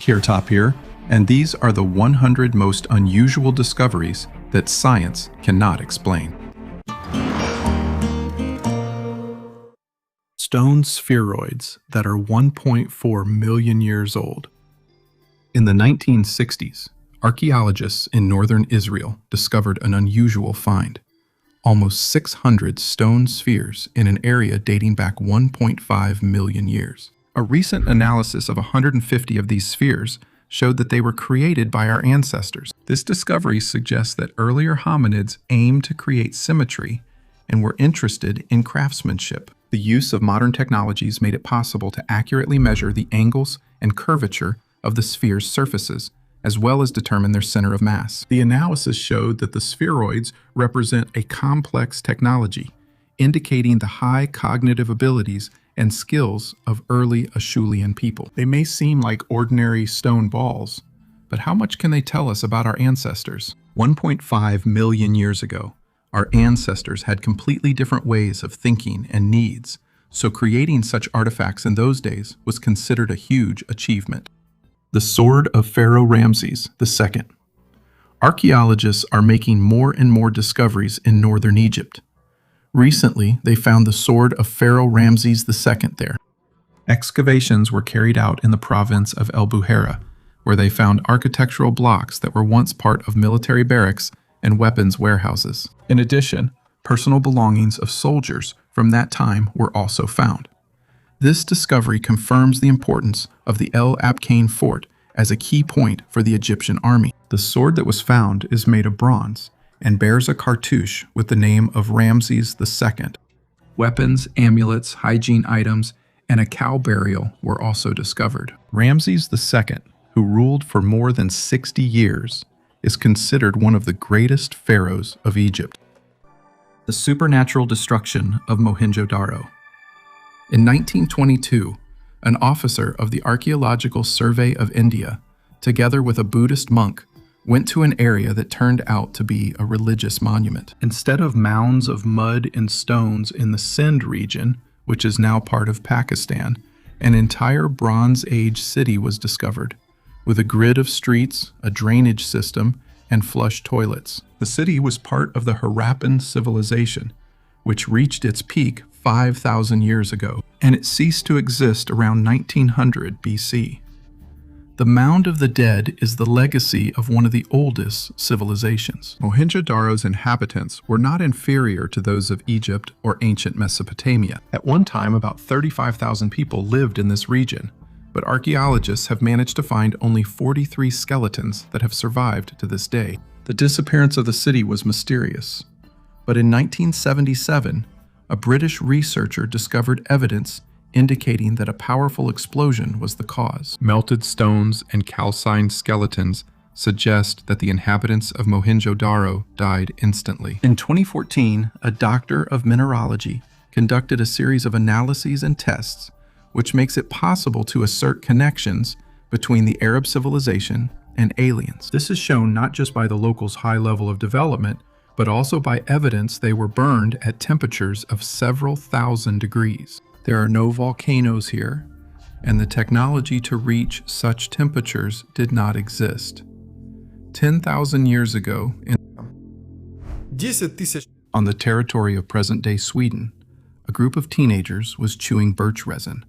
Here, top here, and these are the 100 most unusual discoveries that science cannot explain. Stone spheroids that are 1.4 million years old. In the 1960s, archaeologists in northern Israel discovered an unusual find: almost 600 stone spheres in an area dating back 1.5 million years. A recent analysis of 150 of these spheres showed that they were created by our ancestors. This discovery suggests that earlier hominids aimed to create symmetry and were interested in craftsmanship. The use of modern technologies made it possible to accurately measure the angles and curvature of the sphere's surfaces, as well as determine their center of mass. The analysis showed that the spheroids represent a complex technology, indicating the high cognitive abilities and skills of early Acheulean people. They may seem like ordinary stone balls, but how much can they tell us about our ancestors? 1.5 million years ago, our ancestors had completely different ways of thinking and needs, so creating such artifacts in those days was considered a huge achievement. The sword of Pharaoh Ramses II. Archaeologists are making more and more discoveries in northern Egypt. Recently, they found the sword of Pharaoh Ramses II there. Excavations were carried out in the province of El Buhaira, where they found architectural blocks that were once part of military barracks and weapons warehouses. In addition, personal belongings of soldiers from that time were also found. This discovery confirms the importance of the El Abqain fort as a key point for the Egyptian army. The sword that was found is made of bronze and bears a cartouche with the name of Ramses II. Weapons, amulets, hygiene items, and a cow burial were also discovered. Ramses II, who ruled for more than 60 years, is considered one of the greatest pharaohs of Egypt. The supernatural destruction of Mohenjo-Daro. In 1922, an officer of the Archaeological Survey of India, together with a Buddhist monk, went to an area that turned out to be a religious monument. Instead of mounds of mud and stones in the Sindh region, which is now part of Pakistan, an entire Bronze Age city was discovered, with a grid of streets, a drainage system, and flush toilets. The city was part of the Harappan civilization, which reached its peak 5,000 years ago, and it ceased to exist around 1900 BC. The Mound of the Dead is the legacy of one of the oldest civilizations. Mohenjo-Daro's inhabitants were not inferior to those of Egypt or ancient Mesopotamia. At one time, about 35,000 people lived in this region, but archaeologists have managed to find only 43 skeletons that have survived to this day. The disappearance of the city was mysterious, but in 1977, a British researcher discovered evidence indicating that a powerful explosion was the cause. Melted stones and calcined skeletons suggest that the inhabitants of Mohenjo-Daro died instantly. In 2014, a doctor of mineralogy conducted a series of analyses and tests which makes it possible to assert connections between the Arab civilization and aliens. This is shown not just by the locals' high level of development, but also by evidence they were burned at temperatures of several thousand degrees. There are no volcanoes here, and the technology to reach such temperatures did not exist. 10,000 years ago, on the territory of present-day Sweden, a group of teenagers was chewing birch resin,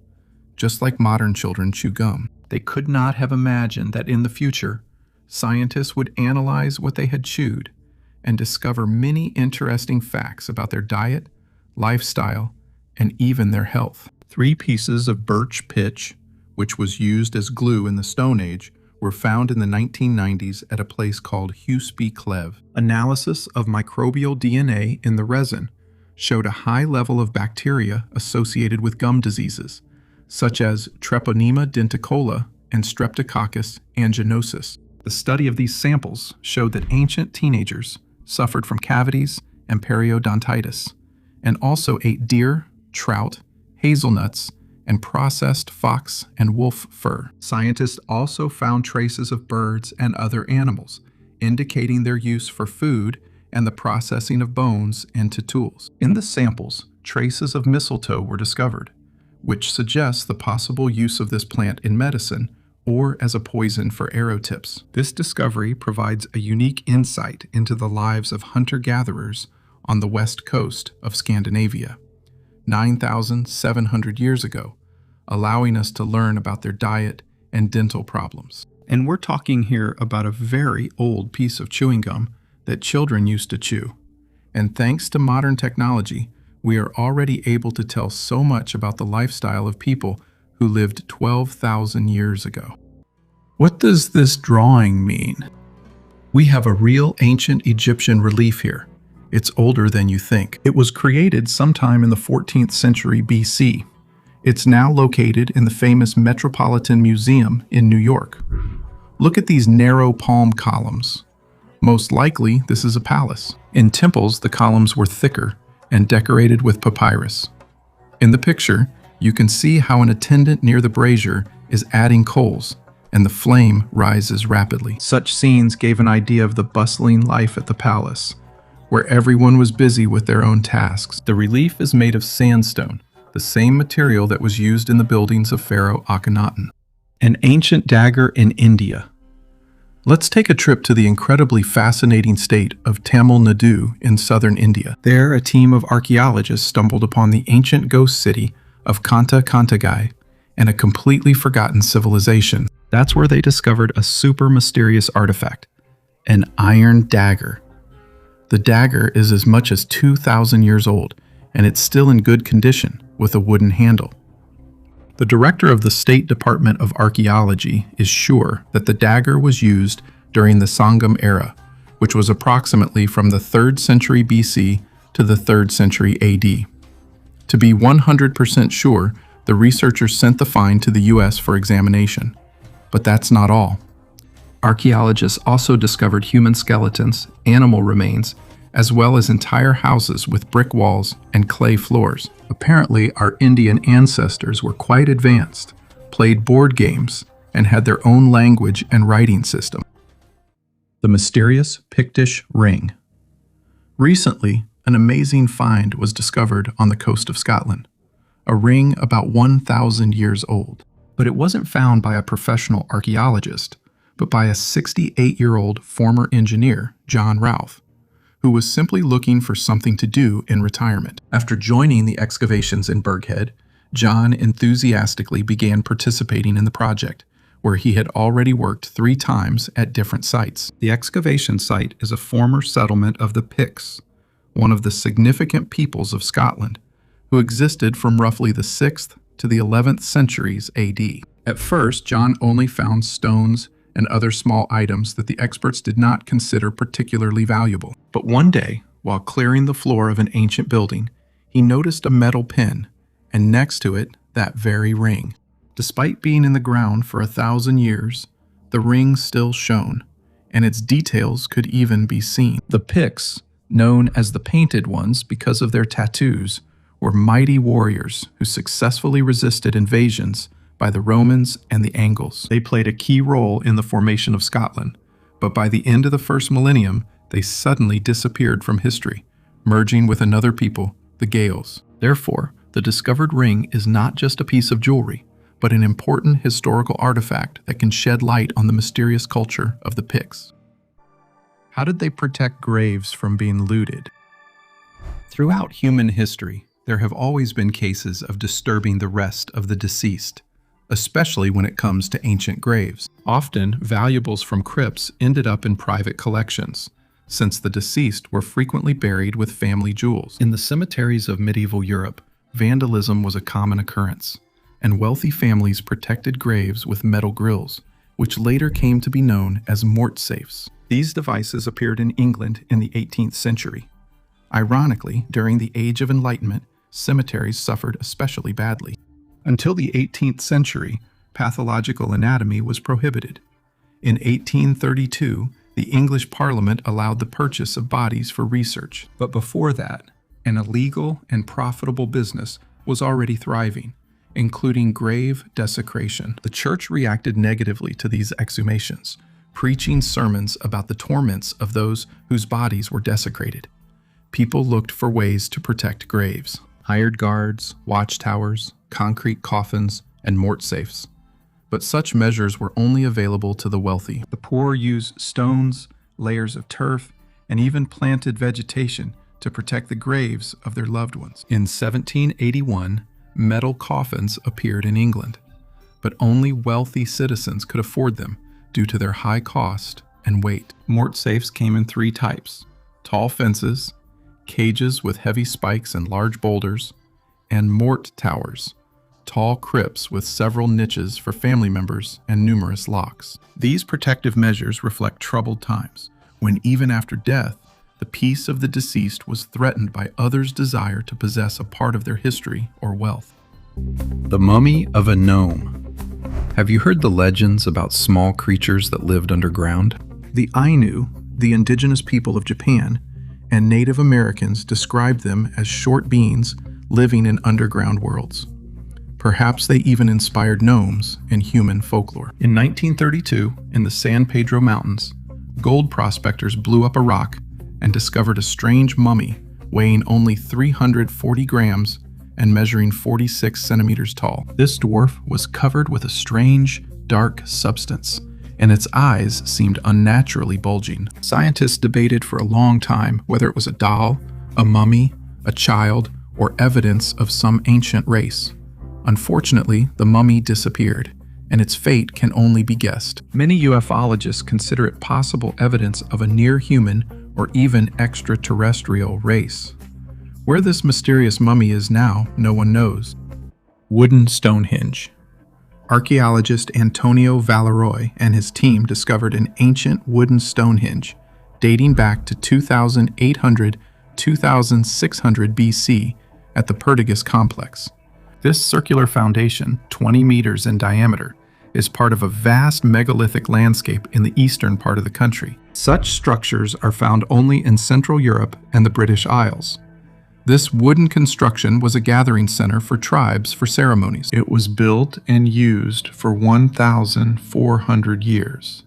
just like modern children chew gum. They could not have imagined that in the future, scientists would analyze what they had chewed and discover many interesting facts about their diet, lifestyle, and even their health. 3 pieces of birch pitch, which was used as glue in the Stone Age, were found in the 1990s at a place called Husby Cleve. Analysis of microbial DNA in the resin showed a high level of bacteria associated with gum diseases, such as Treponema denticola and Streptococcus aeruginosus. The study of these samples showed that ancient teenagers suffered from cavities and periodontitis, and also ate deer, trout, hazelnuts, and processed fox and wolf fur. Scientists also found traces of birds and other animals, indicating their use for food and the processing of bones into tools. In the samples, traces of mistletoe were discovered, which suggests the possible use of this plant in medicine or as a poison for arrow tips. This discovery provides a unique insight into the lives of hunter-gatherers on the west coast of Scandinavia, 9,700 years ago, allowing us to learn about their diet and dental problems. And we're talking here about a very old piece of chewing gum that children used to chew. And thanks to modern technology, we are already able to tell so much about the lifestyle of people who lived 12,000 years ago. What does this drawing mean? We have a real ancient Egyptian relief here. It's older than you think. It was created sometime in the 14th century BC. It's now located in the famous Metropolitan Museum in New York. Look at these narrow palm columns. Most likely, this is a palace. In temples, the columns were thicker and decorated with papyrus. In the picture, you can see how an attendant near the brazier is adding coals, and the flame rises rapidly. Such scenes gave an idea of the bustling life at the palace, where everyone was busy with their own tasks. The relief is made of sandstone, the same material that was used in the buildings of Pharaoh Akhenaten. An ancient dagger in India. Let's take a trip to the incredibly fascinating state of Tamil Nadu in southern India. There, a team of archaeologists stumbled upon the ancient ghost city of Kanta Kantagai and a completely forgotten civilization. That's where they discovered a super mysterious artifact, an iron dagger. The dagger is as much as 2,000 years old, and it's still in good condition with a wooden handle. The director of the State Department of Archaeology is sure that the dagger was used during the Sangam era, which was approximately from the 3rd century BC to the 3rd century AD. To be 100% sure, the researchers sent the find to the US for examination. But that's not all. Archaeologists also discovered human skeletons, animal remains, as well as entire houses with brick walls and clay floors. Apparently, our Indian ancestors were quite advanced, played board games, and had their own language and writing system. The mysterious Pictish ring. Recently, an amazing find was discovered on the coast of Scotland, a ring about 1,000 years old. But it wasn't found by a professional archaeologist, but by a 68-year-old former engineer, John Ralph, who was simply looking for something to do in retirement. After joining the excavations in Berghead, John enthusiastically began participating in the project, where he had already worked 3 times at different sites. The excavation site is a former settlement of the Picts, one of the significant peoples of Scotland, who existed from roughly the 6th to the 11th centuries AD. At first, John only found stones and other small items that the experts did not consider particularly valuable. But one day, while clearing the floor of an ancient building, he noticed a metal pin, and next to it, that very ring. Despite being in the ground for 1,000 years, the ring still shone, and its details could even be seen. The Picts, known as the Painted Ones because of their tattoos, were mighty warriors who successfully resisted invasions by the Romans and the Angles. They played a key role in the formation of Scotland, but by the end of the first millennium, they suddenly disappeared from history, merging with another people, the Gaels. Therefore, the discovered ring is not just a piece of jewelry, but an important historical artifact that can shed light on the mysterious culture of the Picts. How did they protect graves from being looted? Throughout human history, there have always been cases of disturbing the rest of the deceased, especially when it comes to ancient graves. Often, valuables from crypts ended up in private collections, since the deceased were frequently buried with family jewels. In the cemeteries of medieval Europe, vandalism was a common occurrence, and wealthy families protected graves with metal grills, which later came to be known as mort safes. These devices appeared in England in the 18th century. Ironically, during the Age of Enlightenment, cemeteries suffered especially badly. Until the 18th century, pathological anatomy was prohibited. In 1832, the English Parliament allowed the purchase of bodies for research. But before that, an illegal and profitable business was already thriving, including grave desecration. The church reacted negatively to these exhumations, preaching sermons about the torments of those whose bodies were desecrated. People looked for ways to protect graves. Hired guards, watchtowers, concrete coffins, and mort safes. but such measures were only available to the wealthy. The poor used stones, layers of turf, and even planted vegetation to protect the graves of their loved ones. In 1781, metal coffins appeared in England, but only wealthy citizens could afford them due to their high cost and weight. Mort safes came in three types: tall fences, cages with heavy spikes and large boulders, and mort towers, tall crypts with several niches for family members and numerous locks. These protective measures reflect troubled times, when even after death, the peace of the deceased was threatened by others' desire to possess a part of their history or wealth. The mummy of a gnome. Have you heard the legends about small creatures that lived underground? The Ainu, the indigenous people of Japan, and Native Americans described them as short beings living in underground worlds. Perhaps they even inspired gnomes in human folklore. In 1932, in the San Pedro Mountains, gold prospectors blew up a rock and discovered a strange mummy weighing only 340 grams and measuring 46 centimeters tall. This dwarf was covered with a strange, dark substance, and its eyes seemed unnaturally bulging. Scientists debated for a long time whether it was a doll, a mummy, a child, or evidence of some ancient race. Unfortunately, the mummy disappeared, and its fate can only be guessed. Many ufologists consider it possible evidence of a near-human or even extraterrestrial race. Where this mysterious mummy is now, no one knows. Wooden Stonehenge. Archaeologist Antonio Valeroy and his team discovered an ancient wooden Stonehenge dating back to 2800-2600 BC at the Perdigus complex. This circular foundation, 20 meters in diameter, is part of a vast megalithic landscape in the eastern part of the country. Such structures are found only in Central Europe and the British Isles. This wooden construction was a gathering center for tribes for ceremonies. It was built and used for 1,400 years,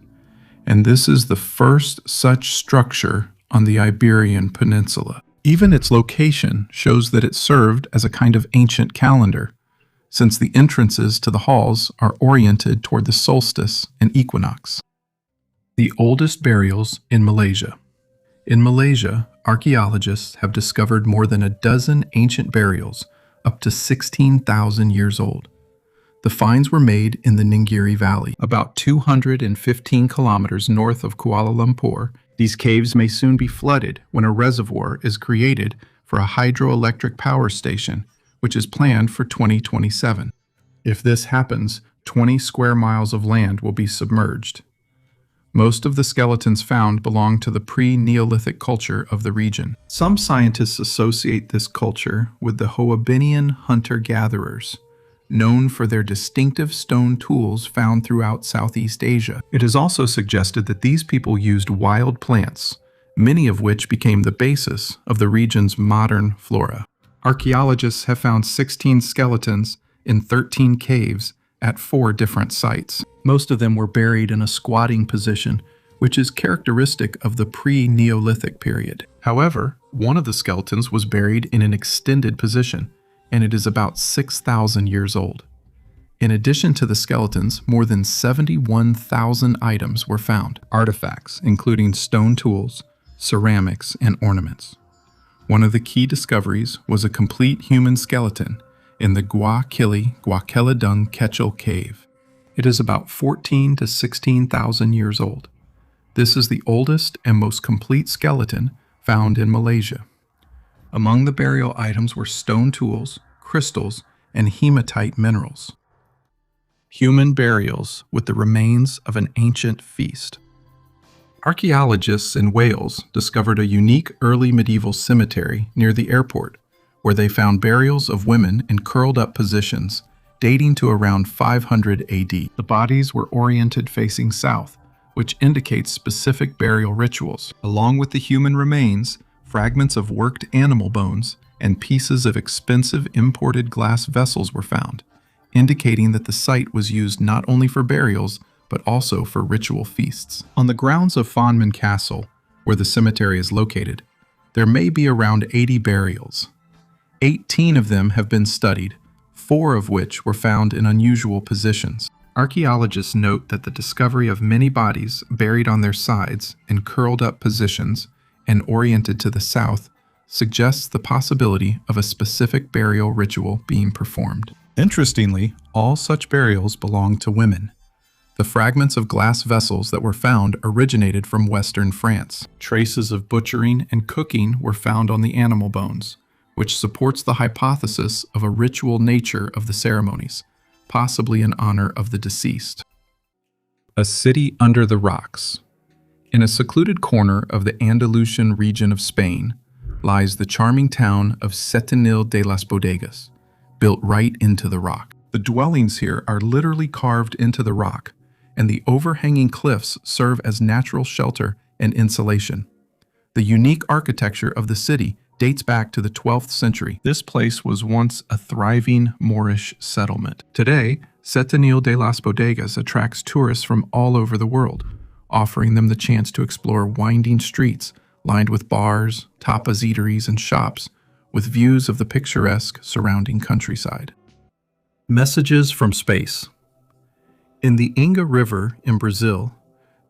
and this is the first such structure on the Iberian Peninsula. Even its location shows that it served as a kind of ancient calendar, since the entrances to the halls are oriented toward the solstice and equinox. The oldest burials in Malaysia. In Malaysia, archaeologists have discovered more than a dozen ancient burials up to 16,000 years old. The finds were made in the Ninggiri Valley, about 215 kilometers north of Kuala Lumpur. These caves may soon be flooded when a reservoir is created for a hydroelectric power station, which is planned for 2027. If this happens, 20 square miles of land will be submerged. Most of the skeletons found belong to the pre-Neolithic culture of the region. Some scientists associate this culture with the Hoabinhian hunter-gatherers, known for their distinctive stone tools found throughout Southeast Asia. It is also suggested that these people used wild plants, many of which became the basis of the region's modern flora. Archaeologists have found 16 skeletons in 13 caves at 4 different sites. Most of them were buried in a squatting position, which is characteristic of the pre-Neolithic period. However, one of the skeletons was buried in an extended position, and it is about 6,000 years old. In addition to the skeletons, more than 71,000 items were found, artifacts including stone tools, ceramics, and ornaments. One of the key discoveries was a complete human skeleton in the Gua Keladung Kechel Cave. It is about 14 to 16,000 years old. This is the oldest and most complete skeleton found in Malaysia. Among the burial items were stone tools, crystals, and hematite minerals. Human burials with the remains of an ancient feast. Archaeologists in Wales discovered a unique early medieval cemetery near the airport, where they found burials of women in curled-up positions dating to around 500 AD. The bodies were oriented facing south, which indicates specific burial rituals. Along with the human remains, fragments of worked animal bones and pieces of expensive imported glass vessels were found, indicating that the site was used not only for burials, but also for ritual feasts. On the grounds of Fonman Castle, where the cemetery is located, there may be around 80 burials. 18 of them have been studied, 4 of which were found in unusual positions. Archaeologists note that the discovery of many bodies buried on their sides in curled-up positions and oriented to the south suggests the possibility of a specific burial ritual being performed. Interestingly, all such burials belong to women. The fragments of glass vessels that were found originated from Western France. Traces of butchering and cooking were found on the animal bones, which supports the hypothesis of a ritual nature of the ceremonies, possibly in honor of the deceased. A city under the rocks. In a secluded corner of the Andalusian region of Spain lies the charming town of Setenil de las Bodegas, built right into the rock. The dwellings here are literally carved into the rock, and the overhanging cliffs serve as natural shelter and insulation. The unique architecture of the city dates back to the 12th century. This place was once a thriving Moorish settlement. Today, Setenil de las Bodegas attracts tourists from all over the world, offering them the chance to explore winding streets lined with bars, tapas eateries, and shops, with views of the picturesque surrounding countryside. Messages from space. In the Inga River in Brazil,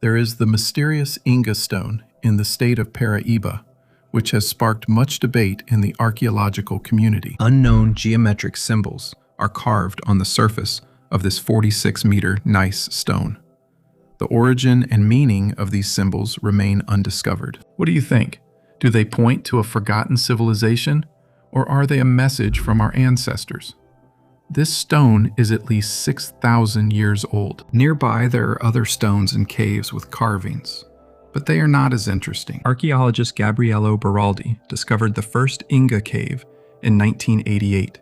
there is the mysterious Inga stone in the state of Paraíba, which has sparked much debate in the archaeological community. Unknown geometric symbols are carved on the surface of this 46-meter gneiss stone. The origin and meaning of these symbols remain undiscovered. What do you think? Do they point to a forgotten civilization, or are they a message from our ancestors? This stone is at least 6,000 years old. Nearby, there are other stones and caves with carvings, but they are not as interesting. Archaeologist Gabriele Beraldi discovered the first Inga cave in 1988.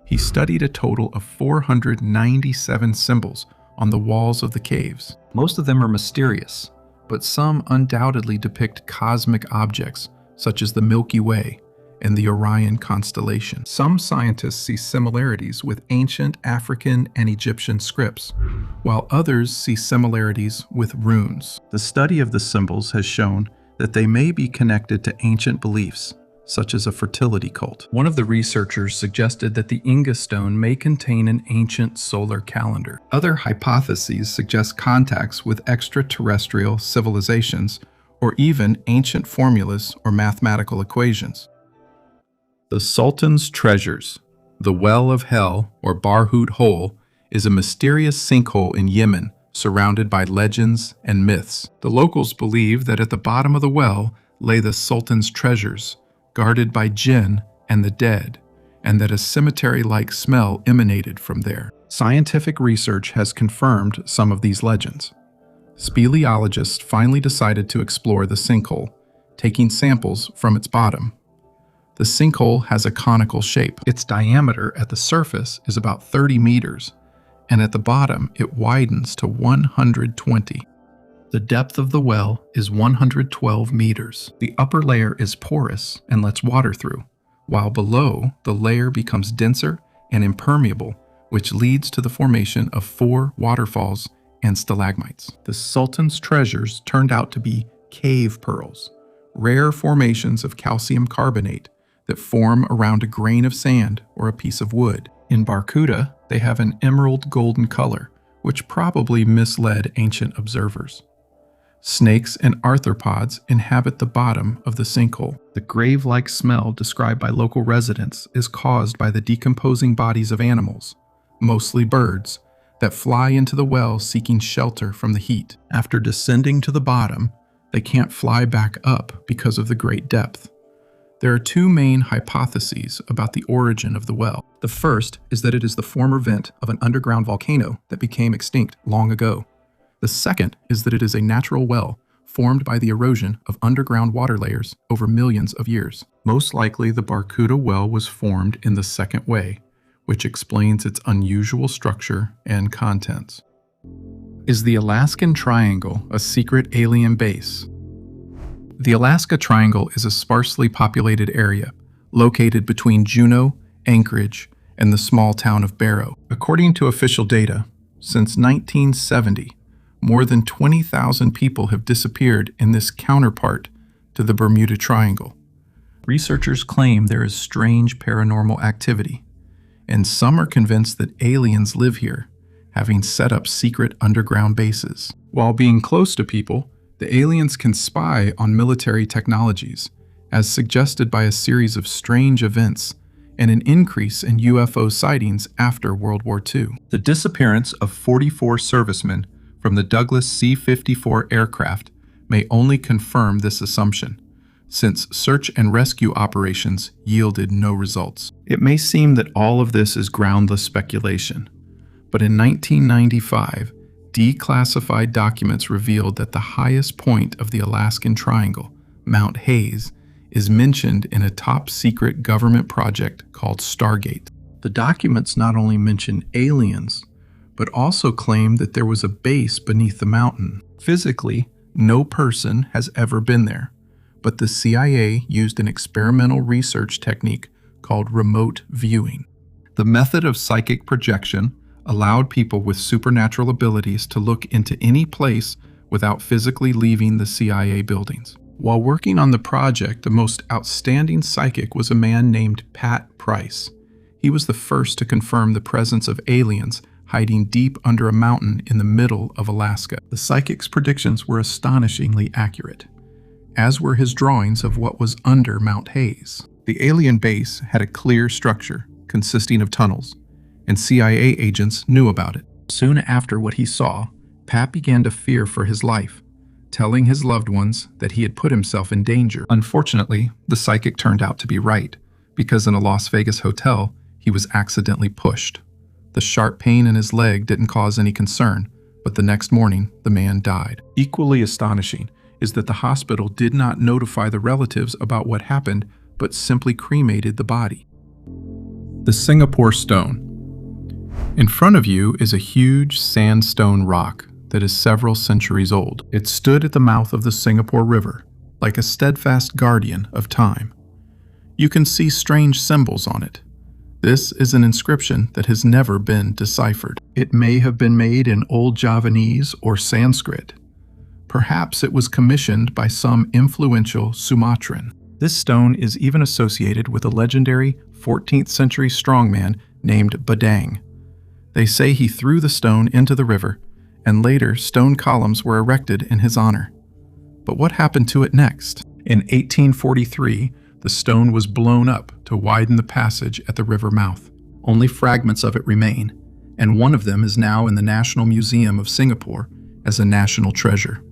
He studied a total of 497 symbols on the walls of the caves. Most of them are mysterious, but some undoubtedly depict cosmic objects such as the Milky Way and the Orion constellation. Some scientists see similarities with ancient African and Egyptian scripts, while others see similarities with runes. The study of the symbols has shown that they may be connected to ancient beliefs, such as a fertility cult. One of the researchers suggested that the Inga stone may contain an ancient solar calendar. Other hypotheses suggest contacts with extraterrestrial civilizations, or even ancient formulas or mathematical equations. The Sultan's Treasures, the Well of Hell, or Barhut Hole, is a mysterious sinkhole in Yemen surrounded by legends and myths. The locals believe that at the bottom of the well lay the Sultan's treasures, guarded by jinn and the dead, and that a cemetery-like smell emanated from there. Scientific research has confirmed some of these legends. Speleologists finally decided to explore the sinkhole, taking samples from its bottom. The sinkhole has a conical shape. Its diameter at the surface is about 30 meters, and at the bottom it widens to 120. The depth of the well is 112 meters. The upper layer is porous and lets water through, while below the layer becomes denser and impermeable, which leads to the formation of 4 waterfalls and stalagmites. The Sultan's treasures turned out to be cave pearls, rare formations of calcium carbonate that form around a grain of sand or a piece of wood. In Barkuda, they have an emerald golden color, which probably misled ancient observers. Snakes and arthropods inhabit the bottom of the sinkhole. The grave-like smell described by local residents is caused by the decomposing bodies of animals, mostly birds, that fly into the well seeking shelter from the heat. After descending to the bottom, they can't fly back up because of the great depth. There are 2 main hypotheses about the origin of the well. The first is that it is the former vent of an underground volcano that became extinct long ago. The second is that it is a natural well formed by the erosion of underground water layers over millions of years. Most likely, the Barkuda well was formed in the second way, which explains its unusual structure and contents. Is the Alaskan Triangle a secret alien base? The Alaska Triangle is a sparsely populated area located between Juneau, Anchorage, and the small town of Barrow. According to official data, since 1970, more than 20,000 people have disappeared in this counterpart to the Bermuda Triangle. Researchers claim there is strange paranormal activity, and some are convinced that aliens live here having set up secret underground bases. While being close to people, the aliens can spy on military technologies, as suggested by a series of strange events and an increase in UFO sightings after World War II. The disappearance of 44 servicemen from the Douglas C-54 aircraft may only confirm this assumption, since search and rescue operations yielded no results. It may seem that all of this is groundless speculation, but in 1995, declassified documents revealed that the highest point of the Alaskan Triangle, Mount Hayes, is mentioned in a top-secret government project called Stargate. The documents not only mention aliens, but also claim that there was a base beneath the mountain. Physically, no person has ever been there, but the CIA used an experimental research technique called remote viewing. The method of psychic projection allowed people with supernatural abilities to look into any place without physically leaving the CIA buildings. While working on the project, the most outstanding psychic was a man named Pat Price. He was the first to confirm the presence of aliens hiding deep under a mountain in the middle of Alaska. The psychic's predictions were astonishingly accurate, as were his drawings of what was under Mount Hayes. The alien base had a clear structure consisting of tunnels, and CIA agents knew about it. Soon after what he saw, Pat began to fear for his life, telling his loved ones that he had put himself in danger. Unfortunately, the psychic turned out to be right, because in a Las Vegas hotel, he was accidentally pushed. The sharp pain in his leg didn't cause any concern, but the next morning, the man died. Equally astonishing is that the hospital did not notify the relatives about what happened, but simply cremated the body. The Singapore Stone. In front of you is a huge sandstone rock that is several centuries old. It stood at the mouth of the Singapore River, like a steadfast guardian of time. You can see strange symbols on it. This is an inscription that has never been deciphered. It may have been made in Old Javanese or Sanskrit. Perhaps it was commissioned by some influential Sumatran. This stone is even associated with a legendary 14th century strongman named Badang. They say he threw the stone into the river, and later stone columns were erected in his honor. But what happened to it next? In 1843, the stone was blown up to widen the passage at the river mouth. Only fragments of it remain, and one of them is now in the National Museum of Singapore as a national treasure.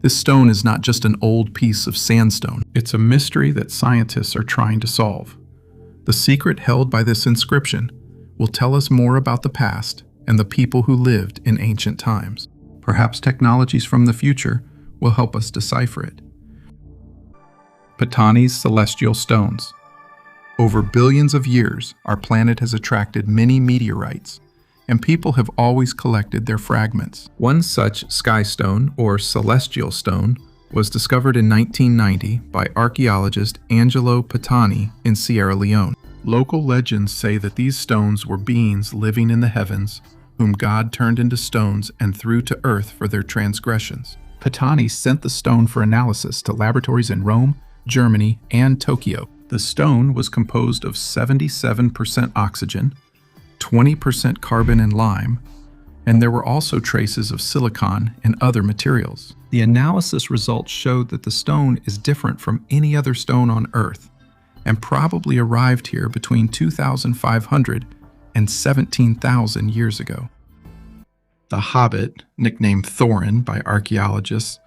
This stone is not just an old piece of sandstone. It's a mystery that scientists are trying to solve. The secret held by this inscription will tell us more about the past and the people who lived in ancient times. Perhaps technologies from the future will help us decipher it. Patani's celestial stones. Over billions of years, our planet has attracted many meteorites, and people have always collected their fragments. One such sky stone, or celestial stone, was discovered in 1990 by archaeologist Angelo Patani in Sierra Leone. Local legends say that these stones were beings living in the heavens, whom God turned into stones and threw to earth for their transgressions. Patani sent the stone for analysis to laboratories in Rome, Germany, and Tokyo. The stone was composed of 77% oxygen, 20% carbon and lime, and there were also traces of silicon and other materials. The analysis results showed that the stone is different from any other stone on Earth, and probably arrived here between 2,500 and 17,000 years ago. The Hobbit, nicknamed Thorin by archaeologists,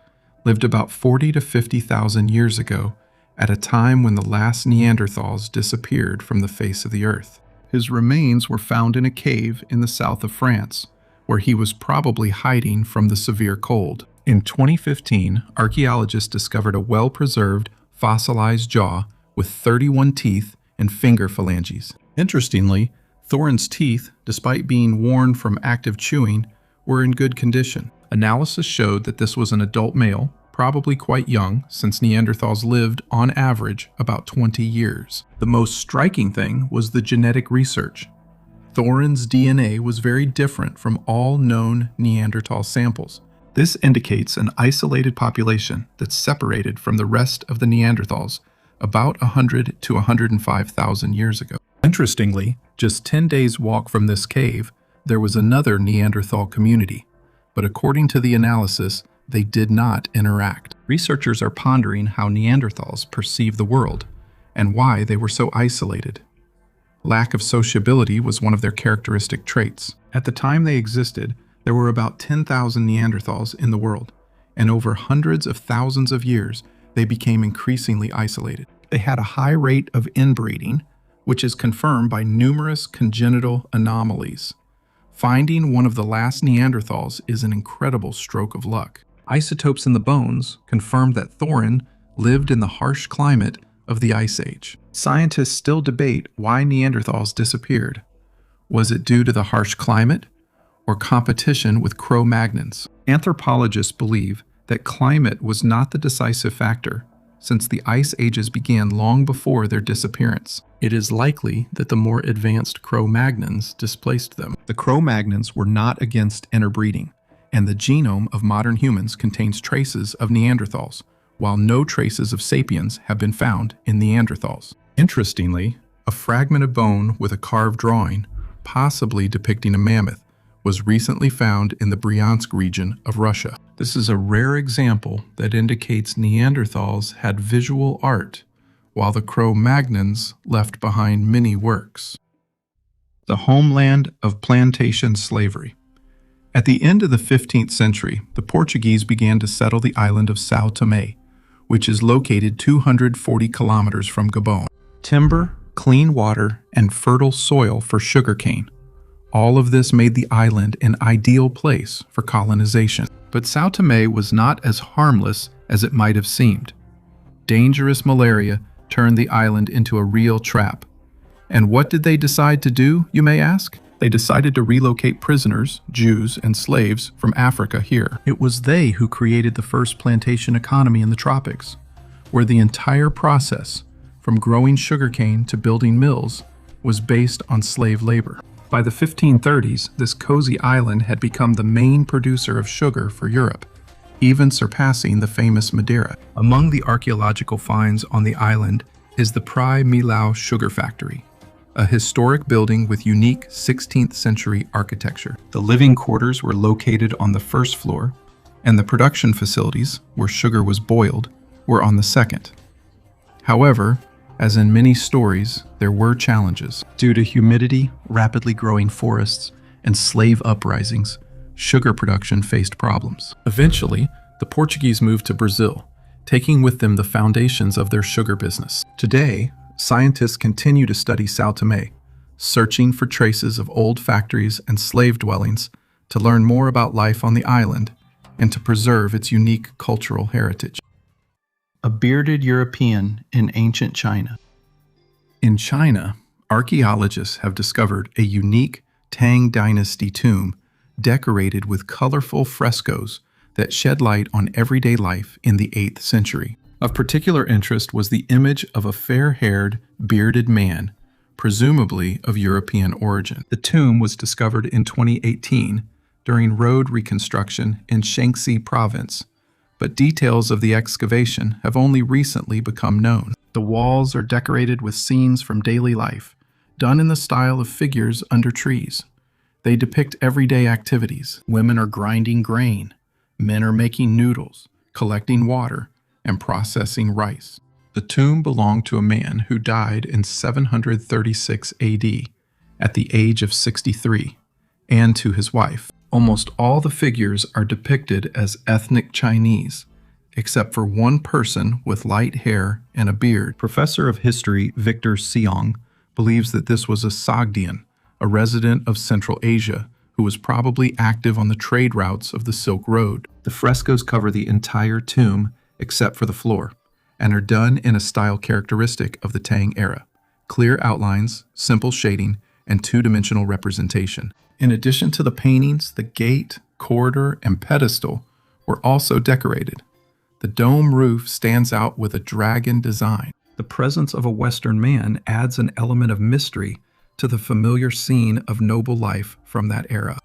lived about 40 to 50,000 years ago, at a time when the last Neanderthals disappeared from the face of the earth. His remains were found in a cave in the south of France, where he was probably hiding from the severe cold. In 2015, archaeologists discovered a well-preserved, fossilized jaw with 31 teeth and finger phalanges. Interestingly, Thorin's teeth, despite being worn from active chewing, were in good condition. Analysis showed that this was an adult male, probably quite young, since Neanderthals lived, on average, about 20 years. The most striking thing was the genetic research. Thorin's DNA was very different from all known Neanderthal samples. This indicates an isolated population that's separated from the rest of the Neanderthals about 100 to 105,000 years ago. Interestingly, just 10 days' walk from this cave, there was another Neanderthal community, but according to the analysis, they did not interact. Researchers are pondering how Neanderthals perceive the world and why they were so isolated. Lack of sociability was one of their characteristic traits. At the time they existed, there were about 10,000 Neanderthals in the world, and over hundreds of thousands of years, they became increasingly isolated. They had a high rate of inbreeding, which is confirmed by numerous congenital anomalies. Finding one of the last Neanderthals is an incredible stroke of luck. Isotopes in the bones confirmed that Thorin lived in the harsh climate of the Ice Age. Scientists still debate why Neanderthals disappeared. Was it due to the harsh climate or competition with Cro-Magnons? Anthropologists believe that climate was not the decisive factor, since the Ice Ages began long before their disappearance. It is likely that the more advanced Cro-Magnons displaced them. The Cro-Magnons were not against interbreeding, and the genome of modern humans contains traces of Neanderthals, while no traces of sapiens have been found in Neanderthals. Interestingly, a fragment of bone with a carved drawing, possibly depicting a mammoth, was recently found in the Bryansk region of Russia. This is a rare example that indicates Neanderthals had visual art, while the Cro-Magnons left behind many works. The homeland of plantation slavery. At the end of the 15th century, the Portuguese began to settle the island of São Tomé, which is located 240 kilometers from Gabon. Timber, clean water, and fertile soil for sugarcane. All of this made the island an ideal place for colonization. But São Tomé was not as harmless as it might have seemed. Dangerous malaria turned the island into a real trap. And what did they decide to do, you may ask? They decided to relocate prisoners, Jews, and slaves from Africa here. It was they who created the first plantation economy in the tropics, where the entire process, from growing sugarcane to building mills, was based on slave labor. By the 1530s, this cozy island had become the main producer of sugar for Europe, even surpassing the famous Madeira. Among the archaeological finds on the island is the Prai Milau sugar factory, a historic building with unique 16th century architecture. The living quarters were located on the first floor, and the production facilities, where sugar was boiled, were on the second. However, as in many stories, there were challenges. Due to humidity, rapidly growing forests, and slave uprisings, sugar production faced problems. Eventually, the Portuguese moved to Brazil, taking with them the foundations of their sugar business. Today, scientists continue to study São Tomé, searching for traces of old factories and slave dwellings to learn more about life on the island and to preserve its unique cultural heritage. A bearded European in ancient China. In China, archaeologists have discovered a unique Tang Dynasty tomb decorated with colorful frescoes that shed light on everyday life in the 8th century. Of particular interest was the image of a fair-haired, bearded man, presumably of European origin. The tomb was discovered in 2018 during road reconstruction in Shaanxi province, but details of the excavation have only recently become known. The walls are decorated with scenes from daily life, done in the style of figures under trees. They depict everyday activities. Women are grinding grain, men are making noodles, collecting water, and processing rice. The tomb belonged to a man who died in 736 AD at the age of 63, and to his wife. Almost all the figures are depicted as ethnic Chinese, except for one person with light hair and a beard. Professor of history Victor Seong believes that this was a Sogdian, a resident of Central Asia, who was probably active on the trade routes of the Silk Road. The frescoes cover the entire tomb except for the floor, and are done in a style characteristic of the Tang era: clear outlines, simple shading, and two-dimensional representation. In addition to the paintings, the gate, corridor, and pedestal were also decorated. The dome roof stands out with a dragon design. The presence of a Western man adds an element of mystery to the familiar scene of noble life from that era.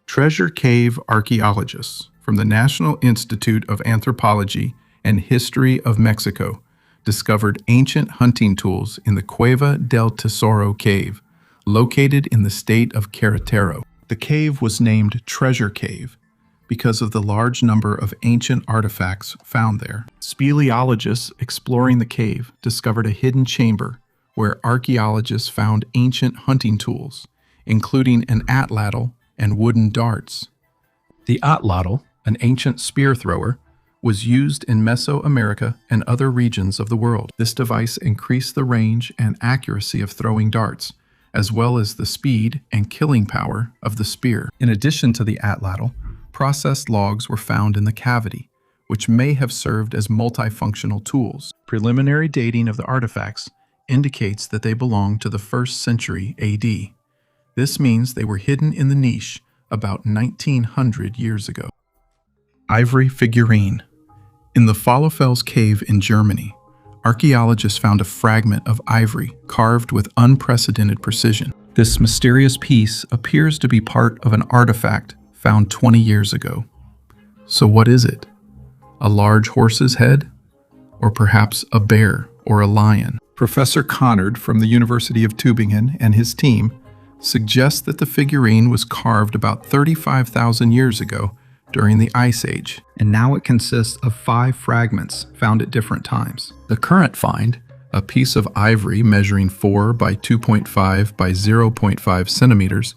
Treasure Cave Archaeologists from the National Institute of Anthropology and History of Mexico discovered ancient hunting tools in the Cueva del Tesoro cave, located in the state of Querétaro. The cave was named Treasure Cave because of the large number of ancient artifacts found there. Speleologists exploring the cave discovered a hidden chamber where archaeologists found ancient hunting tools, including an atlatl and wooden darts. The atlatl, an ancient spear thrower, was used in Mesoamerica and other regions of the world. This device increased the range and accuracy of throwing darts, as well as the speed and killing power of the spear. In addition to the atlatl, processed logs were found in the cavity, which may have served as multifunctional tools. Preliminary dating of the artifacts indicates that they belong to the 1st century AD. This means they were hidden in the niche about 1900 years ago. Ivory figurine. In the Falafels cave in Germany, archaeologists found a fragment of ivory carved with unprecedented precision. This mysterious piece appears to be part of an artifact found 20 years ago. So what is it? A large horse's head? Or perhaps a bear or a lion? Professor Connard from the University of Tübingen and his team suggest that the figurine was carved about 35,000 years ago during the Ice Age, and now it consists of 5 fragments found at different times. The current find, a piece of ivory measuring 4 by 2.5 by 0.5 centimeters,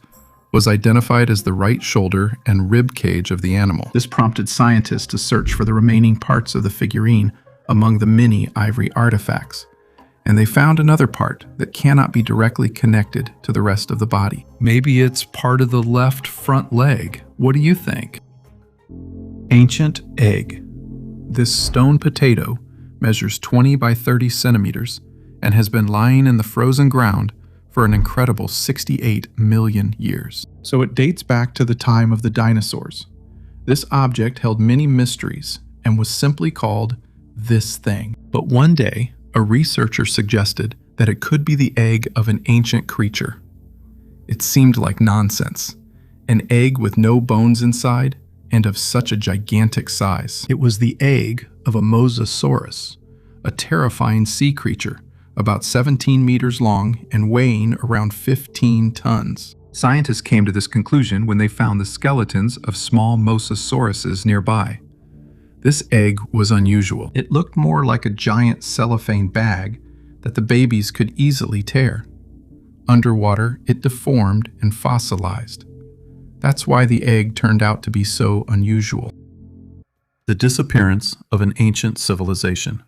was identified as the right shoulder and rib cage of the animal. This prompted scientists to search for the remaining parts of the figurine among the many ivory artifacts, and they found another part that cannot be directly connected to the rest of the body. Maybe it's part of the left front leg. What do you think? Ancient egg. This stone potato measures 20 by 30 centimeters and has been lying in the frozen ground for an incredible 68 million years. So it dates back to the time of the dinosaurs. This object held many mysteries and was simply called this thing. But one day, a researcher suggested that it could be the egg of an ancient creature. It seemed like nonsense. An egg with no bones inside and of such a gigantic size. It was the egg of a mosasaurus, a terrifying sea creature about 17 meters long and weighing around 15 tons. Scientists came to this conclusion when they found the skeletons of small mosasauruses nearby. This egg was unusual. It looked more like a giant cellophane bag that the babies could easily tear. Underwater, it deformed and fossilized. That's why the egg turned out to be so unusual. The disappearance of an ancient civilization.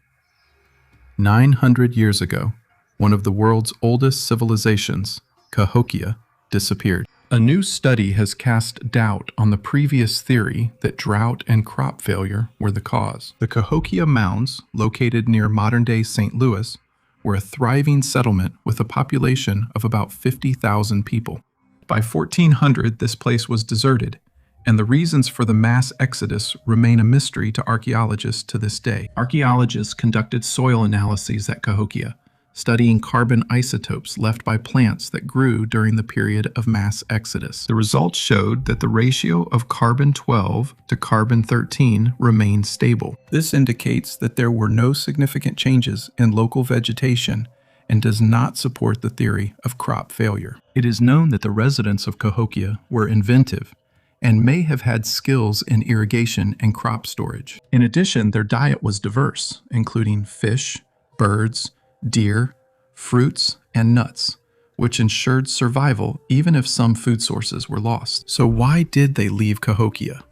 900 years ago, one of the world's oldest civilizations, Cahokia, disappeared. A new study has cast doubt on the previous theory that drought and crop failure were the cause. The Cahokia Mounds, located near modern-day St. Louis, were a thriving settlement with a population of about 50,000 people. By 1400, this place was deserted, and the reasons for the mass exodus remain a mystery to archaeologists to this day. Archaeologists conducted soil analyses at Cahokia, studying carbon isotopes left by plants that grew during the period of mass exodus. The results showed that the ratio of carbon-12 to carbon-13 remained stable. This indicates that there were no significant changes in local vegetation and does not support the theory of crop failure. It is known that the residents of Cahokia were inventive and may have had skills in irrigation and crop storage. In addition, their diet was diverse, including fish, birds, deer, fruits, and nuts, which ensured survival even if some food sources were lost. So why did they leave Cahokia?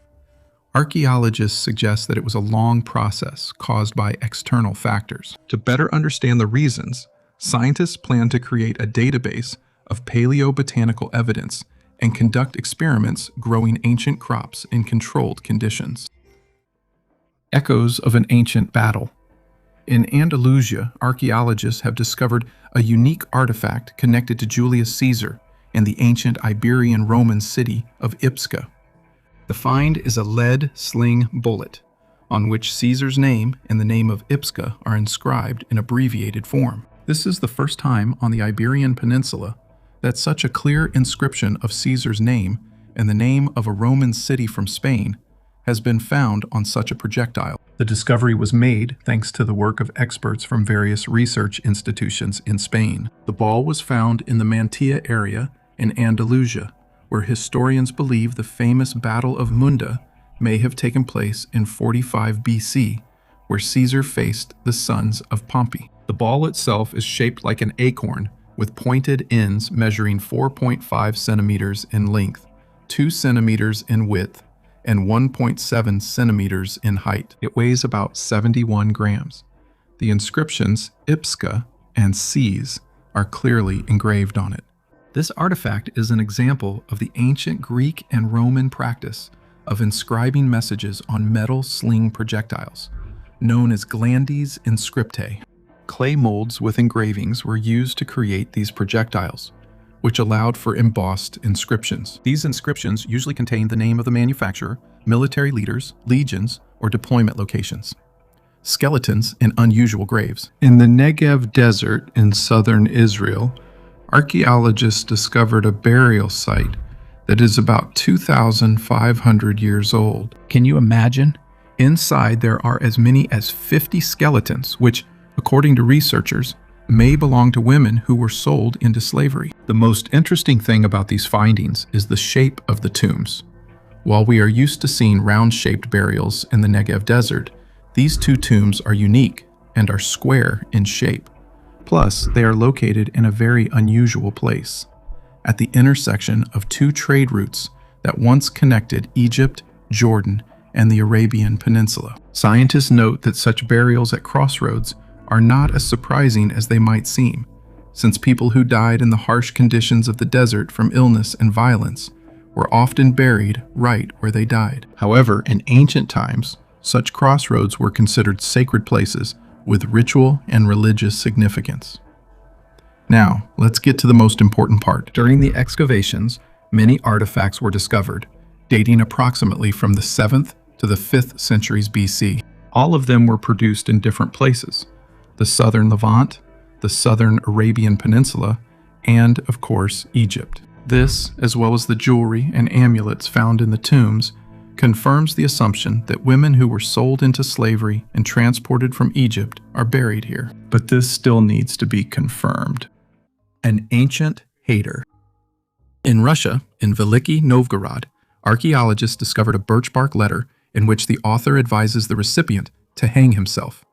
Archaeologists suggest that it was a long process caused by external factors. To better understand the reasons, scientists plan to create a database of paleobotanical evidence and conduct experiments growing ancient crops in controlled conditions. Echoes of an ancient battle. In Andalusia, archaeologists have discovered a unique artifact connected to Julius Caesar and the ancient Iberian Roman city of Ipsca. The find is a lead sling bullet, on which Caesar's name and the name of Ipsca are inscribed in abbreviated form. This is the first time on the Iberian Peninsula that such a clear inscription of Caesar's name and the name of a Roman city from Spain has been found on such a projectile. The discovery was made thanks to the work of experts from various research institutions in Spain. The ball was found in the Mantilla area in Andalusia, where historians believe the famous Battle of Munda may have taken place in 45 BC, where Caesar faced the sons of Pompey. The ball itself is shaped like an acorn, with pointed ends measuring 4.5 centimeters in length, 2 centimeters in width, and 1.7 centimeters in height. It weighs about 71 grams. The inscriptions Ipska and Cs are clearly engraved on it. This artifact is an example of the ancient Greek and Roman practice of inscribing messages on metal sling projectiles, known as glandes inscriptae. Clay molds with engravings were used to create these projectiles, which allowed for embossed inscriptions. These inscriptions usually contain the name of the manufacturer, military leaders, legions, or deployment locations. Skeletons in unusual graves. In the Negev desert in southern Israel, archaeologists discovered a burial site that is about 2,500 years old. Can you imagine? Inside there are as many as 50 skeletons, which, according to researchers, may belong to women who were sold into slavery. The most interesting thing about these findings is the shape of the tombs. While we are used to seeing round-shaped burials in the Negev desert, these two tombs are unique and are square in shape. Plus, they are located in a very unusual place, at the intersection of two trade routes that once connected Egypt, Jordan, and the Arabian Peninsula. Scientists note that such burials at crossroads are not as surprising as they might seem, since people who died in the harsh conditions of the desert from illness and violence were often buried right where they died. However, in ancient times, such crossroads were considered sacred places with ritual and religious significance. Now, let's get to the most important part. During the excavations, many artifacts were discovered, dating approximately from the 7th to the 5th centuries BC. All of them were produced in different places: the southern Levant, the southern Arabian Peninsula, and, of course, Egypt. This, as well as the jewelry and amulets found in the tombs, confirms the assumption that women who were sold into slavery and transported from Egypt are buried here. But this still needs to be confirmed. An ancient hater. In Russia, in Veliki Novgorod, archaeologists discovered a birch bark letter in which the author advises the recipient to hang himself.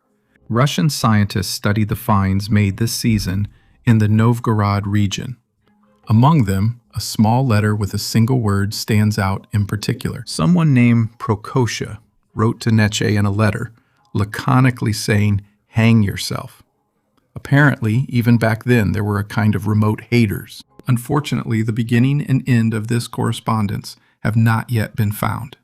Russian scientists studied the finds made this season in the Novgorod region. Among them, a small letter with a single word stands out in particular. Someone named Prokosha wrote to Nietzsche in a letter, laconically saying, "Hang yourself." Apparently, even back then, there were a kind of remote haters. Unfortunately, the beginning and end of this correspondence have not yet been found.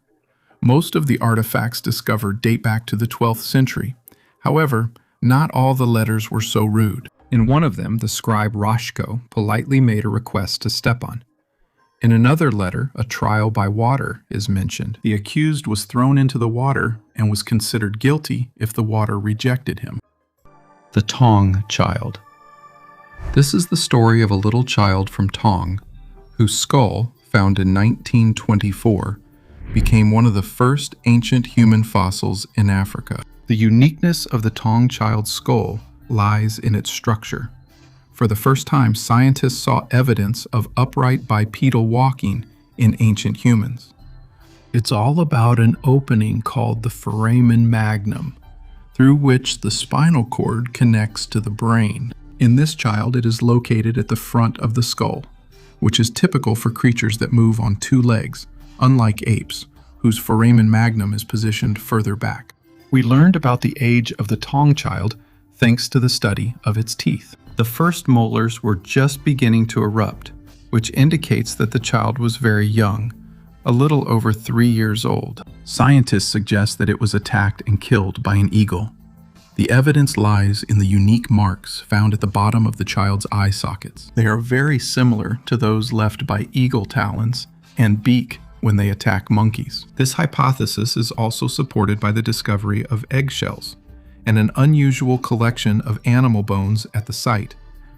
Most of the artifacts discovered date back to the 12th century. However, not all the letters were so rude. In one of them, the scribe Rashko politely made a request to Stepan. In another letter, a trial by water is mentioned. The accused was thrown into the water and was considered guilty if the water rejected him. The Tong Child. This is the story of a little child from Tong, whose skull, found in 1924, became one of the first ancient human fossils in Africa. The uniqueness of the Tong child's skull lies in its structure. For the first time, scientists saw evidence of upright bipedal walking in ancient humans. It's all about an opening called the foramen magnum, through which the spinal cord connects to the brain. In this child, it is located at the front of the skull, which is typical for creatures that move on two legs, unlike apes, whose foramen magnum is positioned further back. We learned about the age of the Tong child thanks to the study of its teeth. The first molars were just beginning to erupt, which indicates that the child was very young, a little over 3 years old. Scientists suggest that it was attacked and killed by an eagle. The evidence lies in the unique marks found at the bottom of the child's eye sockets. They are very similar to those left by eagle talons and beak when they attack monkeys. This hypothesis is also supported by the discovery of eggshells and an unusual collection of animal bones at the site,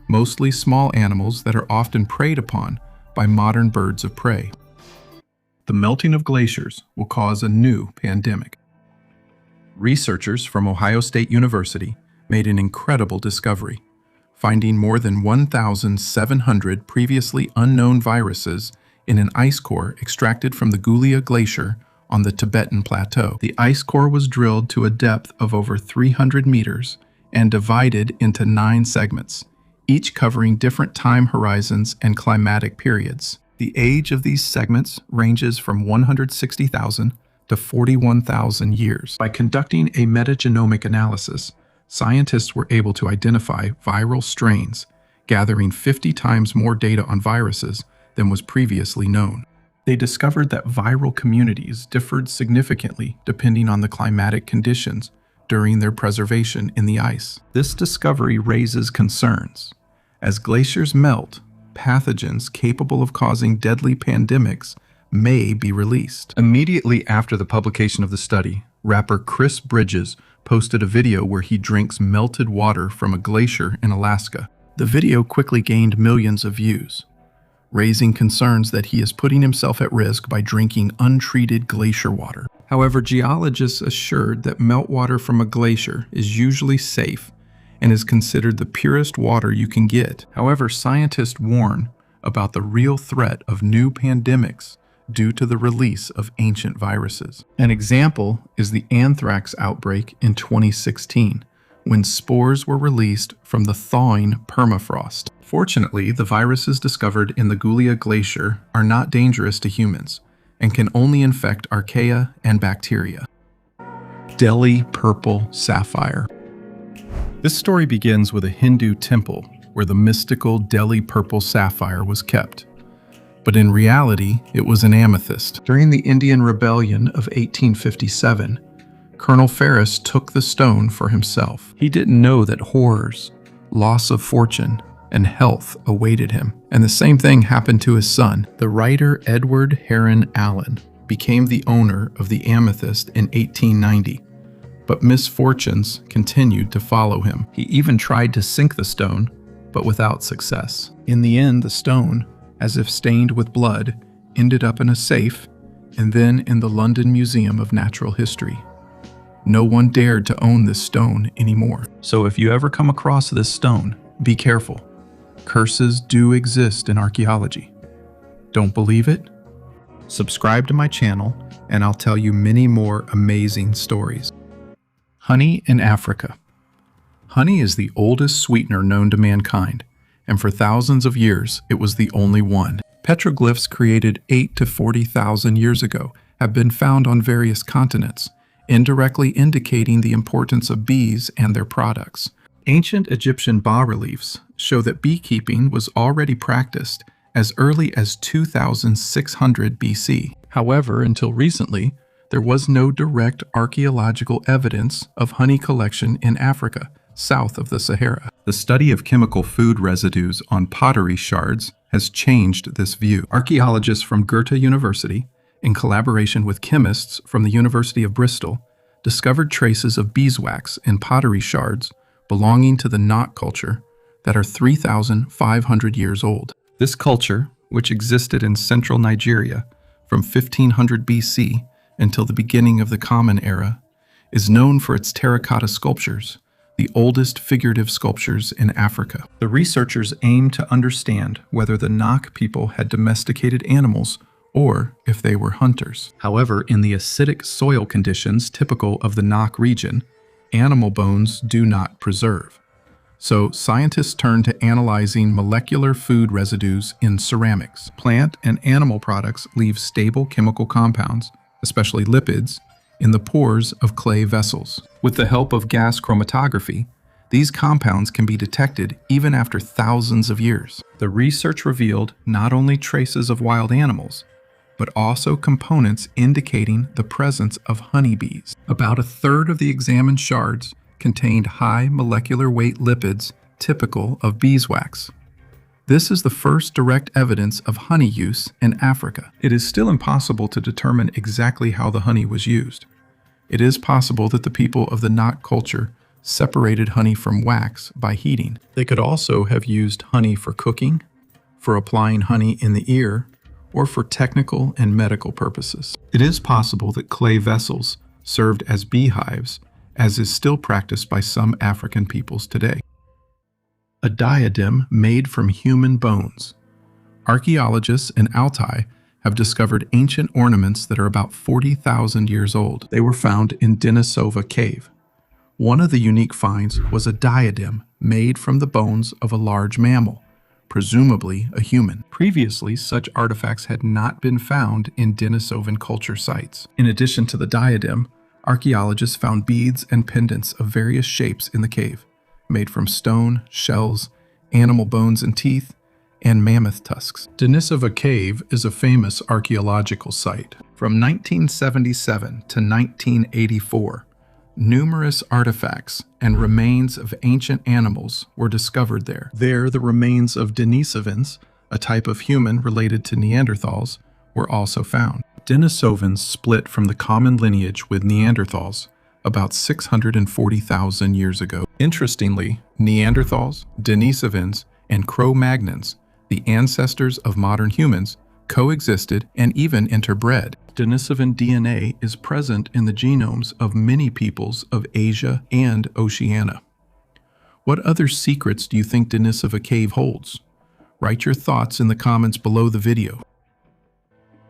mostly small animals that are often preyed upon by modern birds of prey. the melting of glaciers will cause a new pandemic. Researchers from Ohio State University made an incredible discovery, finding more than 1,700 previously unknown viruses in an ice core extracted from the Gulia Glacier on the Tibetan Plateau. The ice core was drilled to a depth of over 300 meters and divided into 9 segments, each covering different time horizons and climatic periods. The age of these segments ranges from 160,000 to 41,000 years. By conducting a metagenomic analysis, scientists were able to identify viral strains, gathering 50 times more data on viruses than was previously known. They discovered that viral communities differed significantly depending on the climatic conditions during their preservation in the ice. This discovery raises concerns. As glaciers melt, pathogens capable of causing deadly pandemics may be released. Immediately after the publication of the study, rapper Chris Bridges posted a video where he drinks melted water from a glacier in Alaska. The video quickly gained millions of views, raising concerns that he is putting himself at risk by drinking untreated glacier water. However, geologists assured that meltwater from a glacier is usually safe and is considered the purest water you can get. However, scientists warn about the real threat of new pandemics due to the release of ancient viruses. An example is the anthrax outbreak in 2016, when spores were released from the thawing permafrost. Fortunately, the viruses discovered in the Gulia Glacier are not dangerous to humans and can only infect archaea and bacteria. Delhi Purple Sapphire. This story begins with a Hindu temple where the mystical Delhi Purple Sapphire was kept. But in reality, it was an amethyst. During the Indian Rebellion of 1857, Colonel Ferris took the stone for himself. He didn't know that horrors, loss of fortune, and health awaited him. And the same thing happened to his son. The writer Edward Heron Allen became the owner of the amethyst in 1890, but misfortunes continued to follow him. He even tried to sink the stone, but without success. In the end, the stone, as if stained with blood, ended up in a safe and then in the London Museum of Natural History. No one dared to own this stone anymore. So if you ever come across this stone, be careful. Curses do exist in archaeology. Don't believe it? Subscribe to my channel and I'll tell you many more amazing stories. Honey in Africa. Honey is the oldest sweetener known to mankind, and for thousands of years it was the only one. Petroglyphs created 8 to 40,000 years ago have been found on various continents, indirectly indicating the importance of bees and their products. Ancient Egyptian bas-reliefs show that beekeeping was already practiced as early as 2600 BC. However, until recently, there was no direct archaeological evidence of honey collection in Africa, south of the Sahara. The study of chemical food residues on pottery shards has changed this view. Archaeologists from Goethe University, in collaboration with chemists from the University of Bristol, discovered traces of beeswax in pottery shards belonging to the knot culture that are 3,500 years old. This culture, which existed in central Nigeria from 1500 BC until the beginning of the Common Era, is known for its terracotta sculptures, the oldest figurative sculptures in Africa. The researchers aim to understand whether the Nok people had domesticated animals or if they were hunters. However, in the acidic soil conditions typical of the Nok region, animal bones do not preserve. So scientists turn to analyzing molecular food residues in ceramics. Plant and animal products leave stable chemical compounds, especially lipids, in the pores of clay vessels. With the help of gas chromatography, these compounds can be detected even after thousands of years. The research revealed not only traces of wild animals, but also components indicating the presence of honeybees. About a third of the examined shards contained high molecular weight lipids typical of beeswax. This is the first direct evidence of honey use in Africa. It is still impossible to determine exactly how the honey was used. It is possible that the people of the Knot culture separated honey from wax by heating. They could also have used honey for cooking, for applying honey in the ear, or for technical and medical purposes. It is possible that clay vessels served as beehives, as is still practiced by some African peoples today. A diadem made from human bones. Archaeologists in Altai have discovered ancient ornaments that are about 40,000 years old. They were found in Denisova Cave. One of the unique finds was a diadem made from the bones of a large mammal, presumably a human. Previously, such artifacts had not been found in Denisovan culture sites. In addition to the diadem, archaeologists found beads and pendants of various shapes in the cave, made from stone, shells, animal bones and teeth, and mammoth tusks. Denisova Cave is a famous archaeological site. From 1977 to 1984, numerous artifacts and remains of ancient animals were discovered there. There, the remains of Denisovans, a type of human related to Neanderthals, were also found. Denisovans split from the common lineage with Neanderthals about 640,000 years ago. Interestingly, Neanderthals, Denisovans, and Cro-Magnons, the ancestors of modern humans, coexisted and even interbred. Denisovan DNA is present in the genomes of many peoples of Asia and Oceania. What other secrets do you think Denisova Cave holds? Write your thoughts in the comments below the video.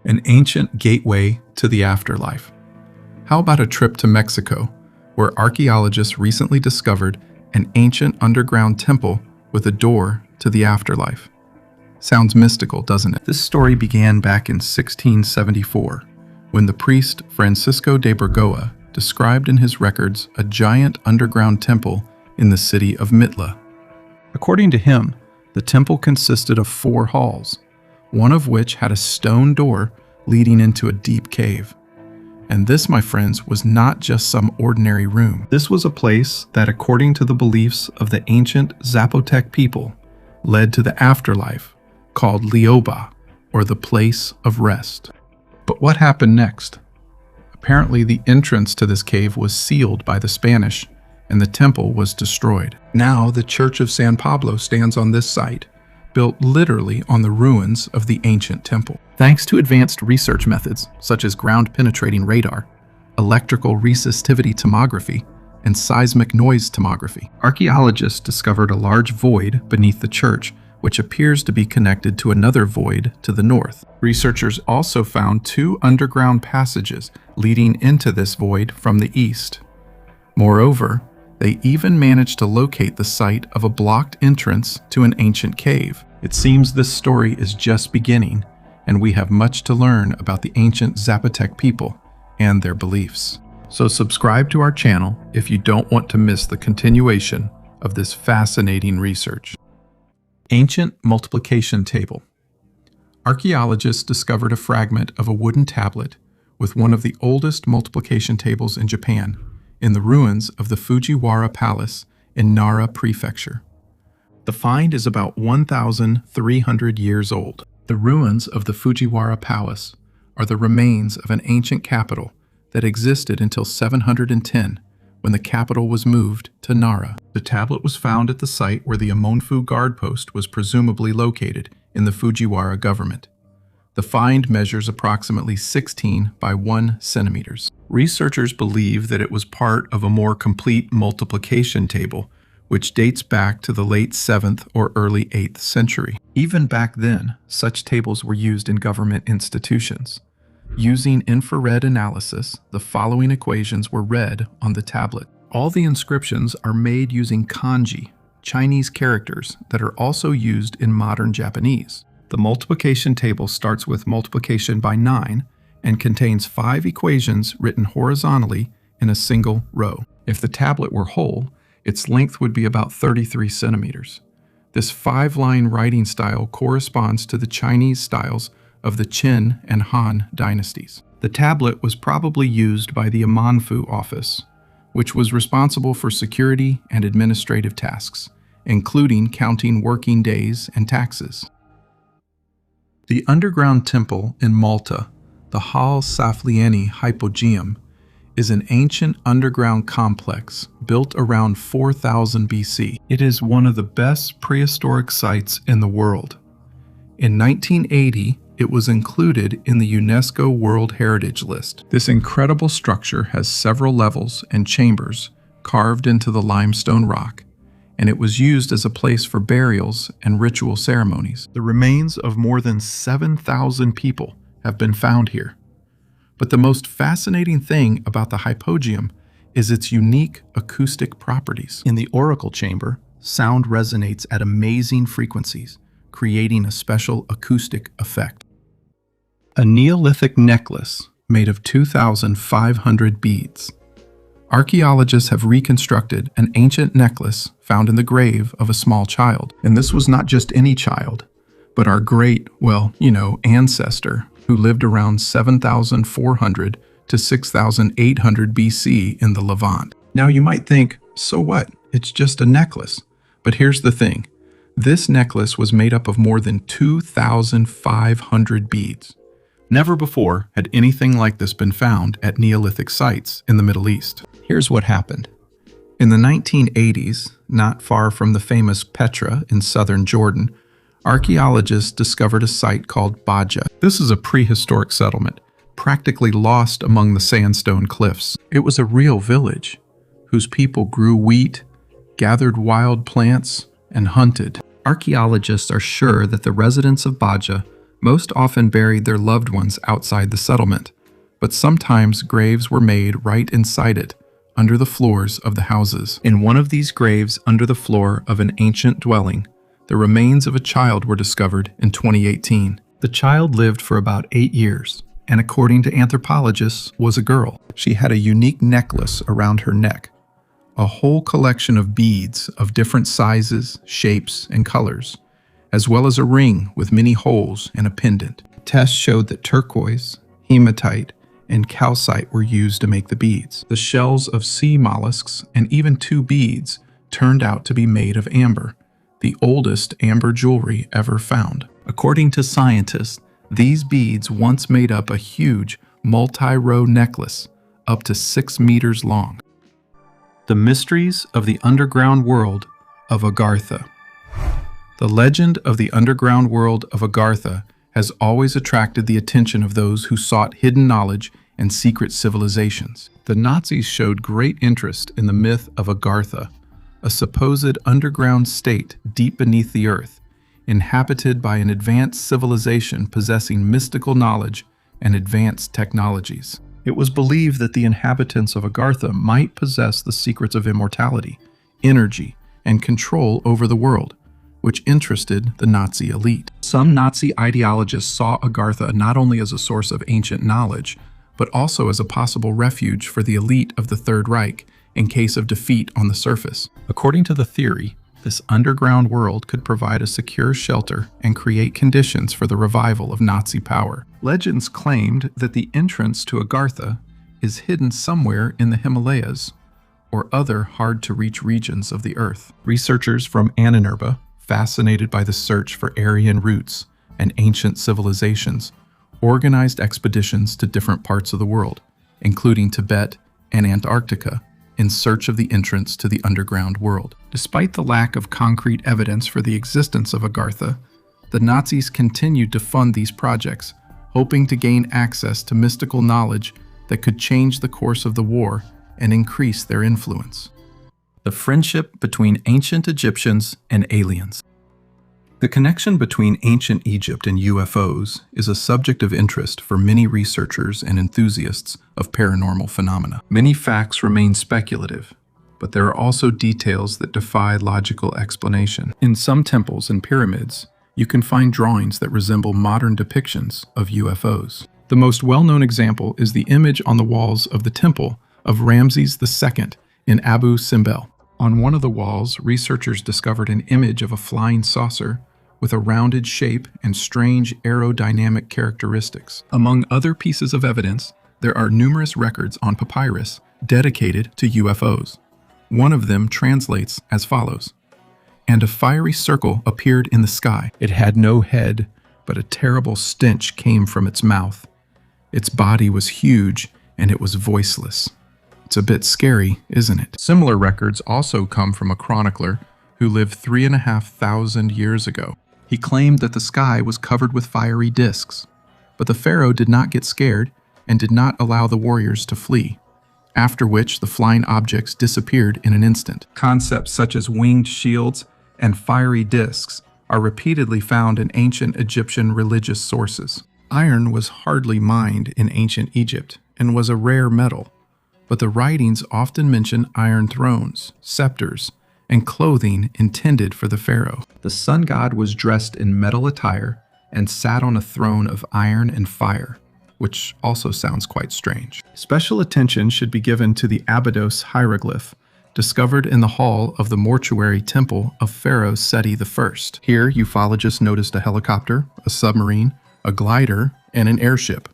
An ancient gateway to the afterlife. How about a trip to Mexico, where archaeologists recently discovered an ancient underground temple with a door to the afterlife? Sounds mystical, doesn't it? This story began back in 1674, when the priest Francisco de Bergoa described in his records a giant underground temple in the city of Mitla. According to him, the temple consisted of 4 halls, one of which had a stone door leading into a deep cave. And this, my friends, was not just some ordinary room. This was a place that, according to the beliefs of the ancient Zapotec people, led to the afterlife, called Lioba, or the place of rest. But what happened next? Apparently, the entrance to this cave was sealed by the Spanish, and the temple was destroyed. Now, the Church of San Pablo stands on this site, built literally on the ruins of the ancient temple. Thanks to advanced research methods, such as ground-penetrating radar, electrical resistivity tomography, and seismic noise tomography, archaeologists discovered a large void beneath the church, which appears to be connected to another void to the north. Researchers also found 2 underground passages leading into this void from the east. Moreover, they even managed to locate the site of a blocked entrance to an ancient cave. It seems this story is just beginning, and we have much to learn about the ancient Zapotec people and their beliefs. So subscribe to our channel if you don't want to miss the continuation of this fascinating research. Ancient multiplication table. Archaeologists discovered a fragment of a wooden tablet with one of the oldest multiplication tables in Japan in the ruins of the Fujiwara Palace in Nara Prefecture. The find is about 1,300 years old. The ruins of the Fujiwara Palace are the remains of an ancient capital that existed until 710, when the capital was moved to Nara. The tablet was found at the site where the Amonfu guard post was presumably located in the Fujiwara government. The find measures approximately 16 by 1 centimeters. Researchers believe that it was part of a more complete multiplication table, which dates back to the late 7th or early 8th century. Even back then, such tables were used in government institutions. Using infrared analysis, the following equations were read on the tablet. All the inscriptions are made using kanji, Chinese characters that are also used in modern Japanese. The multiplication table starts with multiplication by 9 and contains 5 equations written horizontally in a single row. If the tablet were whole, its length would be about 33 centimeters. This 5-line writing style corresponds to the Chinese styles of the Qin and Han dynasties. The tablet was probably used by the Amonfu office, which was responsible for security and administrative tasks, including counting working days and taxes. The underground temple in Malta, the Hal Saflieni Hypogeum, is an ancient underground complex built around 4000 BC. It is one of the best prehistoric sites in the world. In 1980, it was included in the UNESCO World Heritage List. This incredible structure has several levels and chambers carved into the limestone rock, and it was used as a place for burials and ritual ceremonies. The remains of more than 7,000 people have been found here. But the most fascinating thing about the hypogeum is its unique acoustic properties. In the oracle chamber, sound resonates at amazing frequencies, creating a special acoustic effect. A Neolithic necklace made of 2,500 beads. Archaeologists have reconstructed an ancient necklace found in the grave of a small child. And this was not just any child, but our great, ancestor who lived around 7,400 to 6,800 BC in the Levant. Now you might think, so what? It's just a necklace. But here's the thing. This necklace was made up of more than 2,500 beads. Never before had anything like this been found at Neolithic sites in the Middle East. Here's what happened. In the 1980s, not far from the famous Petra in southern Jordan, archaeologists discovered a site called Baja. This is a prehistoric settlement, practically lost among the sandstone cliffs. It was a real village, whose people grew wheat, gathered wild plants, and hunted. Archaeologists are sure that the residents of Baja most often buried their loved ones outside the settlement, but sometimes graves were made right inside it, under the floors of the houses. In one of these graves under the floor of an ancient dwelling, the remains of a child were discovered in 2018. The child lived for about 8 years, and according to anthropologists, was a girl. She had a unique necklace around her neck, a whole collection of beads of different sizes, shapes, and colors, as well as a ring with many holes and a pendant. Tests showed that turquoise, hematite, and calcite were used to make the beads. The shells of sea mollusks and even 2 beads turned out to be made of amber, the oldest amber jewelry ever found. According to scientists, these beads once made up a huge multi-row necklace up to 6 meters long. The mysteries of the underground world of Agartha. The legend of the underground world of Agartha has always attracted the attention of those who sought hidden knowledge and secret civilizations. The Nazis showed great interest in the myth of Agartha, a supposed underground state deep beneath the earth, inhabited by an advanced civilization possessing mystical knowledge and advanced technologies. It was believed that the inhabitants of Agartha might possess the secrets of immortality, energy, and control over the world, which interested the Nazi elite. Some Nazi ideologists saw Agartha not only as a source of ancient knowledge, but also as a possible refuge for the elite of the Third Reich in case of defeat on the surface. According to the theory, this underground world could provide a secure shelter and create conditions for the revival of Nazi power. Legends claimed that the entrance to Agartha is hidden somewhere in the Himalayas or other hard-to-reach regions of the earth. Researchers from Annanerba, fascinated by the search for Aryan roots and ancient civilizations, organized expeditions to different parts of the world, including Tibet and Antarctica, in search of the entrance to the underground world. Despite the lack of concrete evidence for the existence of Agartha, the Nazis continued to fund these projects, hoping to gain access to mystical knowledge that could change the course of the war and increase their influence. The friendship between ancient Egyptians and aliens. The connection between ancient Egypt and UFOs is a subject of interest for many researchers and enthusiasts of paranormal phenomena. Many facts remain speculative, but there are also details that defy logical explanation. In some temples and pyramids, you can find drawings that resemble modern depictions of UFOs. The most well-known example is the image on the walls of the temple of Ramses II in Abu Simbel. On one of the walls, researchers discovered an image of a flying saucer with a rounded shape and strange aerodynamic characteristics. Among other pieces of evidence, there are numerous records on papyrus dedicated to UFOs. One of them translates as follows: "And a fiery circle appeared in the sky. It had no head, but a terrible stench came from its mouth. Its body was huge, and it was voiceless." It's a bit scary, isn't it? Similar records also come from a chronicler who lived 3,500 years ago. He claimed that the sky was covered with fiery discs, but the pharaoh did not get scared and did not allow the warriors to flee, after which the flying objects disappeared in an instant. Concepts such as winged shields and fiery discs are repeatedly found in ancient Egyptian religious sources. Iron was hardly mined in ancient Egypt and was a rare metal, but the writings often mention iron thrones, scepters, and clothing intended for the pharaoh. The sun god was dressed in metal attire and sat on a throne of iron and fire, which also sounds quite strange. Special attention should be given to the Abydos hieroglyph, discovered in the hall of the mortuary temple of Pharaoh Seti I. Here, ufologists noticed a helicopter, a submarine, a glider, and an airship.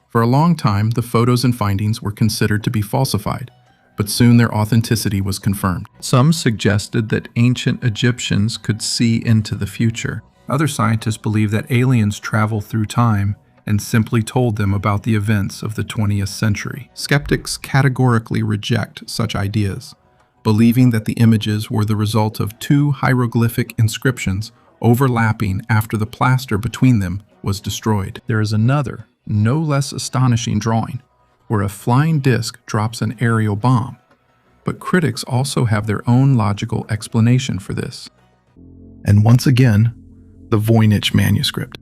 For a long time, the photos and findings were considered to be falsified, but soon their authenticity was confirmed. Some suggested that ancient Egyptians could see into the future. Other scientists believe that aliens travel through time and simply told them about the events of the 20th century. Skeptics categorically reject such ideas, believing that the images were the result of two hieroglyphic inscriptions overlapping after the plaster between them was destroyed. There is another, no less astonishing drawing, where a flying disc drops an aerial bomb, but critics also have their own logical explanation for this. And once again, the Voynich manuscript.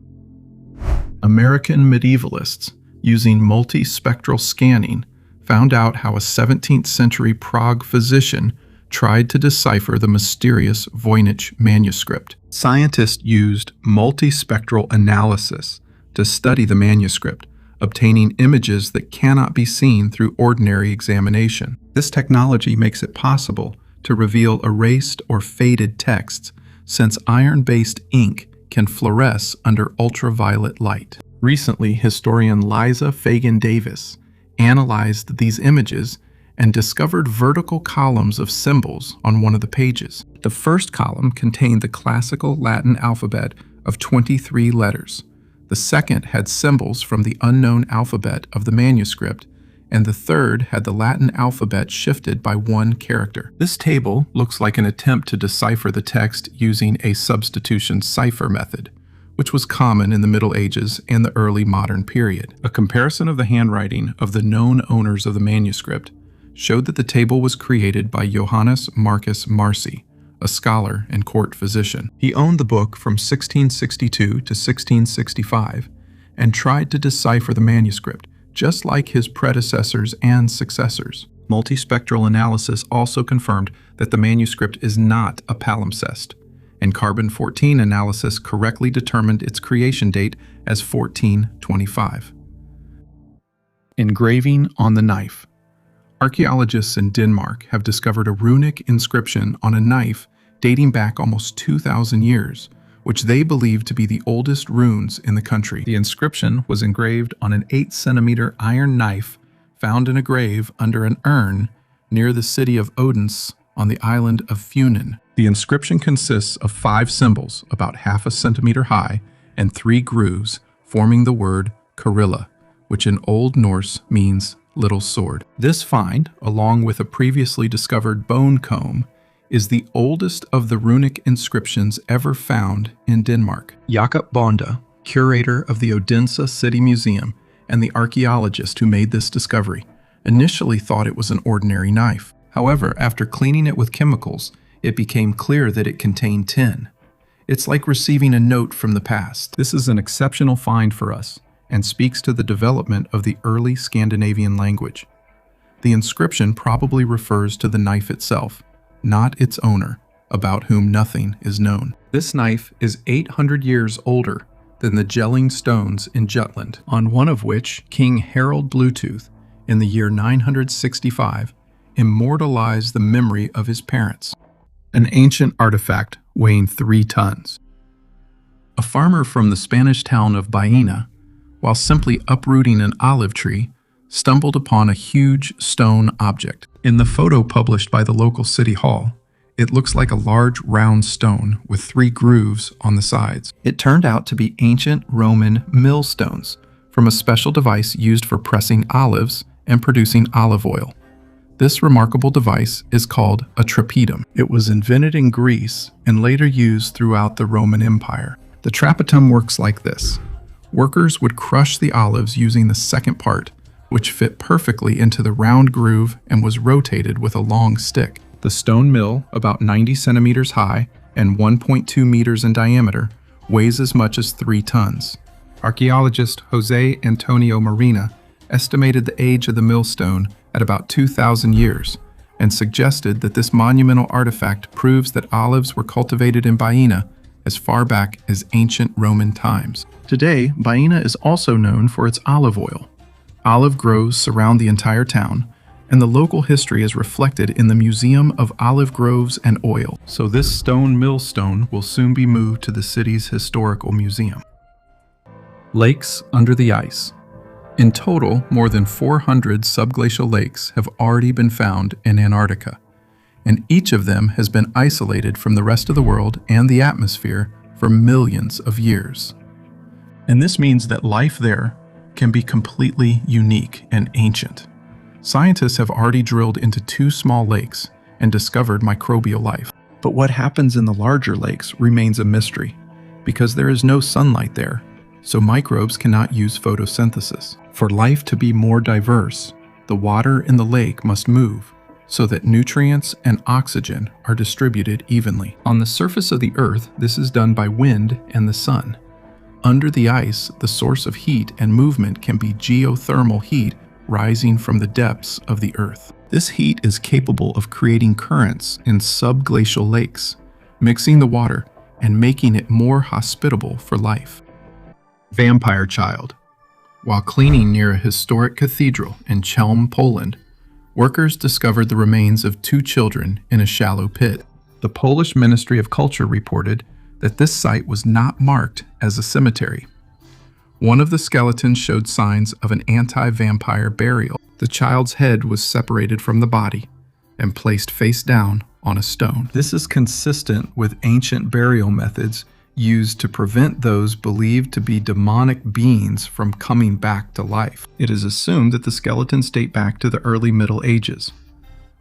American medievalists, using multispectral scanning, found out how a 17th century Prague physician tried to decipher the mysterious Voynich manuscript. Scientists used multispectral analysis to study the manuscript, obtaining images that cannot be seen through ordinary examination. This technology makes it possible to reveal erased or faded texts, since iron-based ink can fluoresce under ultraviolet light. Recently, historian Liza Fagan Davis analyzed these images and discovered vertical columns of symbols on one of the pages. The first column contained the classical Latin alphabet of 23 letters. The second had symbols from the unknown alphabet of the manuscript, and the third had the Latin alphabet shifted by one character. This table looks like an attempt to decipher the text using a substitution cipher method, which was common in the Middle Ages and the early modern period. A comparison of the handwriting of the known owners of the manuscript showed that the table was created by Johannes Marcus Marci, a scholar and court physician. He owned the book from 1662 to 1665 and tried to decipher the manuscript, just like his predecessors and successors. Multispectral analysis also confirmed that the manuscript is not a palimpsest, and carbon-14 analysis correctly determined its creation date as 1425. Engraving on the knife. Archaeologists in Denmark have discovered a runic inscription on a knife dating back almost 2,000 years, which they believe to be the oldest runes in the country. The inscription was engraved on an 8-centimeter iron knife found in a grave under an urn near the city of Odense on the island of Funen. The inscription consists of 5 symbols about half a centimeter high and 3 grooves forming the word Karilla, which in Old Norse means little sword. This find, along with a previously discovered bone comb, is the oldest of the runic inscriptions ever found in Denmark. Jakob Bonde, curator of the Odense City Museum and the archaeologist who made this discovery, initially thought it was an ordinary knife. However, after cleaning it with chemicals, it became clear that it contained tin. It's like receiving a note from the past. This is an exceptional find for us and speaks to the development of the early Scandinavian language. The inscription probably refers to the knife itself, not its owner, about whom nothing is known. This knife is 800 years older than the Jelling stones in Jutland, on one of which King Harald Bluetooth, in the year 965, immortalized the memory of his parents. An ancient artifact weighing 3 tons. A farmer from the Spanish town of Baena, while simply uprooting an olive tree, stumbled upon a huge stone object. In the photo published by the local city hall, it looks like a large round stone with 3 grooves on the sides. It turned out to be ancient Roman millstones from a special device used for pressing olives and producing olive oil. This remarkable device is called a trapedum. It was invented in Greece and later used throughout the Roman Empire. The trapetum works like this. Workers would crush the olives using the second part, which fit perfectly into the round groove and was rotated with a long stick. The stone mill, about 90 centimeters high and 1.2 meters in diameter, weighs as much as 3 tons. Archaeologist José Antonio Marina estimated the age of the millstone at about 2,000 years and suggested that this monumental artifact proves that olives were cultivated in Baena as far back as ancient Roman times. Today, Baena is also known for its olive oil. Olive groves surround the entire town, and the local history is reflected in the Museum of Olive Groves and Oil. So this stone millstone will soon be moved to the city's historical museum. Lakes under the ice. In total, more than 400 subglacial lakes have already been found in Antarctica, and each of them has been isolated from the rest of the world and the atmosphere for millions of years. And this means that life there can be completely unique and ancient. Scientists have already drilled into 2 small lakes and discovered microbial life. But what happens in the larger lakes remains a mystery, because there is no sunlight there, so microbes cannot use photosynthesis. For life to be more diverse, the water in the lake must move so that nutrients and oxygen are distributed evenly. On the surface of the Earth, this is done by wind and the sun. Under the ice, the source of heat and movement can be geothermal heat rising from the depths of the Earth. This heat is capable of creating currents in subglacial lakes, mixing the water and making it more hospitable for life. Vampire child. While cleaning near a historic cathedral in Chelm, Poland, workers discovered the remains of 2 children in a shallow pit. The Polish Ministry of Culture reported that this site was not marked as a cemetery. One of the skeletons showed signs of an anti-vampire burial. The child's head was separated from the body and placed face down on a stone. This is consistent with ancient burial methods used to prevent those believed to be demonic beings from coming back to life. It is assumed that the skeletons date back to the early Middle Ages.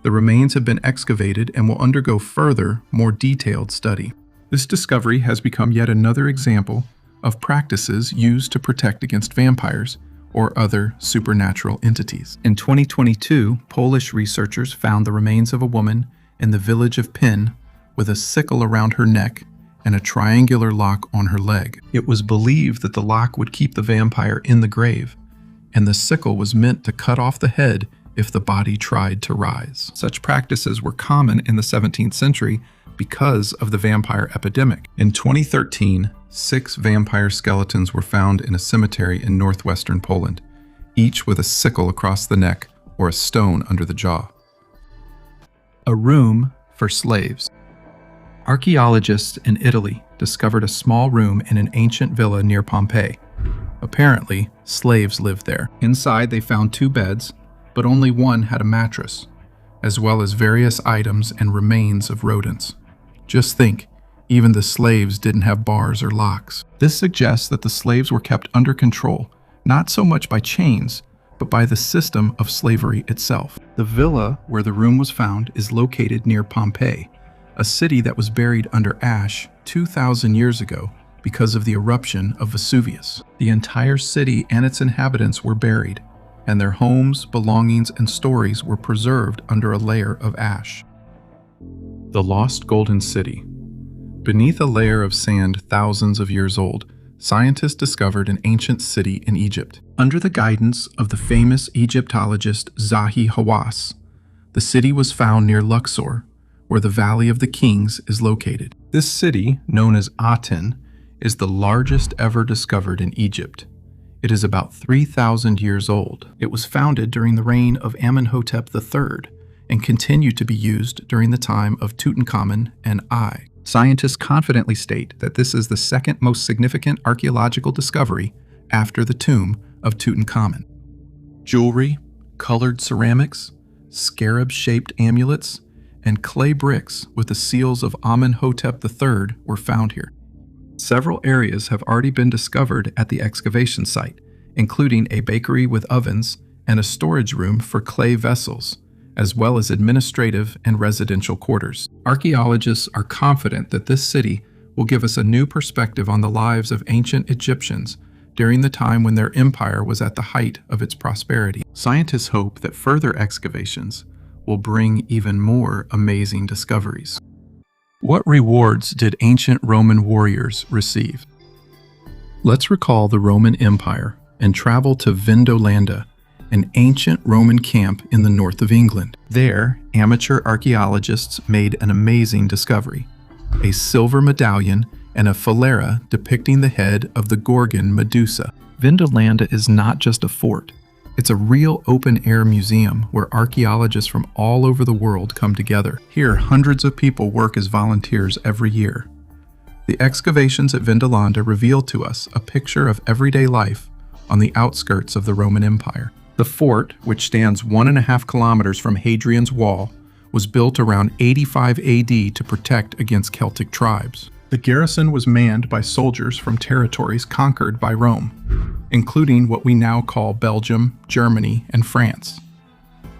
The remains have been excavated and will undergo further, more detailed study. This discovery has become yet another example of practices used to protect against vampires or other supernatural entities. In 2022, Polish researchers found the remains of a woman in the village of Pin with a sickle around her neck and a triangular lock on her leg. It was believed that the lock would keep the vampire in the grave, and the sickle was meant to cut off the head if the body tried to rise. Such practices were common in the 17th century because of the vampire epidemic. In 2013, 6 vampire skeletons were found in a cemetery in northwestern Poland, each with a sickle across the neck or a stone under the jaw. A room for slaves. Archaeologists in Italy discovered a small room in an ancient villa near Pompeii. Apparently, slaves lived there. Inside, they found 2 beds, but only one had a mattress, as well as various items and remains of rodents. Just think, even the slaves didn't have bars or locks. This suggests that the slaves were kept under control, not so much by chains, but by the system of slavery itself. The villa where the room was found is located near Pompeii, a city that was buried under ash 2,000 years ago because of the eruption of Vesuvius. The entire city and its inhabitants were buried, and their homes, belongings, and stories were preserved under a layer of ash. The Lost Golden City. Beneath a layer of sand thousands of years old, scientists discovered an ancient city in Egypt. Under the guidance of the famous Egyptologist Zahi Hawass, the city was found near Luxor, where the Valley of the Kings is located. This city, known as Aten, is the largest ever discovered in Egypt. It is about 3,000 years old. It was founded during the reign of Amenhotep III and continued to be used during the time of Tutankhamun and I. Scientists confidently state that this is the second most significant archaeological discovery after the tomb of Tutankhamun. Jewelry, colored ceramics, scarab-shaped amulets, and clay bricks with the seals of Amenhotep III were found here. Several areas have already been discovered at the excavation site, including a bakery with ovens and a storage room for clay vessels, as well as administrative and residential quarters. Archaeologists are confident that this city will give us a new perspective on the lives of ancient Egyptians during the time when their empire was at the height of its prosperity. Scientists hope that further excavations will bring even more amazing discoveries. What rewards did ancient Roman warriors receive? Let's recall the Roman Empire and travel to Vindolanda, an ancient Roman camp in the north of England. There, amateur archaeologists made an amazing discovery: a silver medallion and a filera depicting the head of the Gorgon Medusa. Vindolanda is not just a fort. It's a real open-air museum where archaeologists from all over the world come together. Here, hundreds of people work as volunteers every year. The excavations at Vindolanda reveal to us a picture of everyday life on the outskirts of the Roman Empire. The fort, which stands 1.5 kilometers from Hadrian's Wall, was built around 85 AD to protect against Celtic tribes. The garrison was manned by soldiers from territories conquered by Rome, including what we now call Belgium, Germany, and France.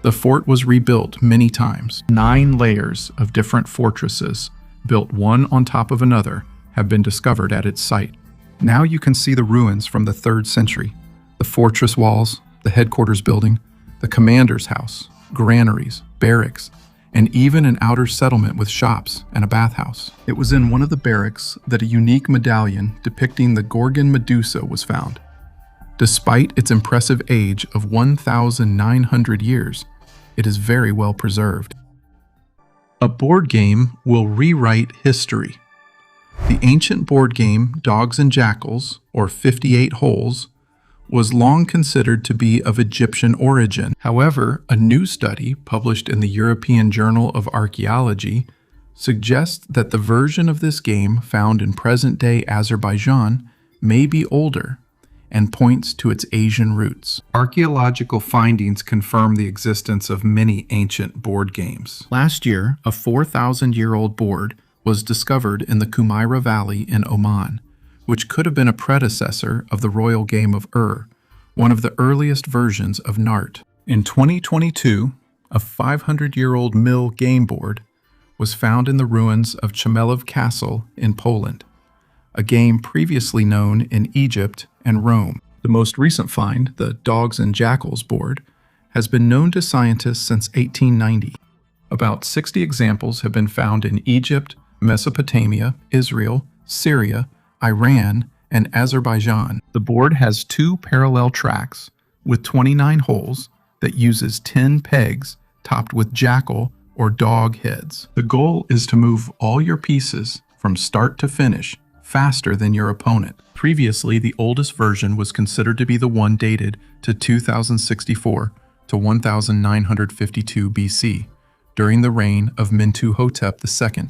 The fort was rebuilt many times. 9 layers of different fortresses, built one on top of another, have been discovered at its site. Now you can see the ruins from the 3rd century: the fortress walls, the headquarters building, the commander's house, granaries, barracks, and even an outer settlement with shops and a bathhouse. It was in one of the barracks that a unique medallion depicting the Gorgon Medusa was found. Despite its impressive age of 1,900 years, it is very well preserved. A board game will rewrite history. The ancient board game Dogs and Jackals, or 58 Holes, was long considered to be of Egyptian origin. However, a new study published in the European Journal of Archaeology suggests that the version of this game found in present-day Azerbaijan may be older and points to its Asian roots. Archaeological findings confirm the existence of many ancient board games. Last year, a 4,000-year-old board was discovered in the Kumaira Valley in Oman, which could have been a predecessor of the royal game of one of the earliest versions of Nart. In 2022, a 500-year-old mill game board was found in the ruins of Chmielów Castle in Poland, a game previously known in Egypt and Rome. The most recent find, the Dogs and Jackals board, has been known to scientists since 1890. About 60 examples have been found in Egypt, Mesopotamia, Israel, Syria, Iran, and Azerbaijan. The board has 2 parallel tracks with 29 holes that uses 10 pegs topped with jackal or dog heads. The goal is to move all your pieces from start to finish faster than your opponent. Previously, the oldest version was considered to be the one dated to 2064 to 1952 BC, during the reign of Mentuhotep II,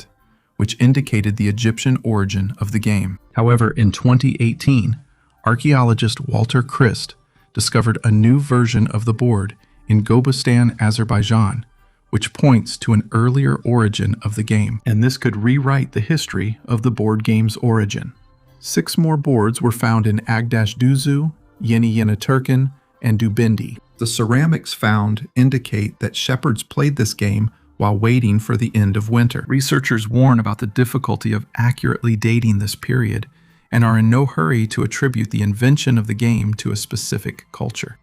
which indicated the Egyptian origin of the game. However, in 2018, archaeologist Walter Christ discovered a new version of the board in Gobustan, Azerbaijan, which points to an earlier origin of the game, and this could rewrite the history of the board game's origin. 6 more boards were found in Agdash-Duzu, Yeni Turkin, and Dubindi. The ceramics found indicate that shepherds played this game while waiting for the end of winter. Researchers warn about the difficulty of accurately dating this period and are in no hurry to attribute the invention of the game to a specific culture.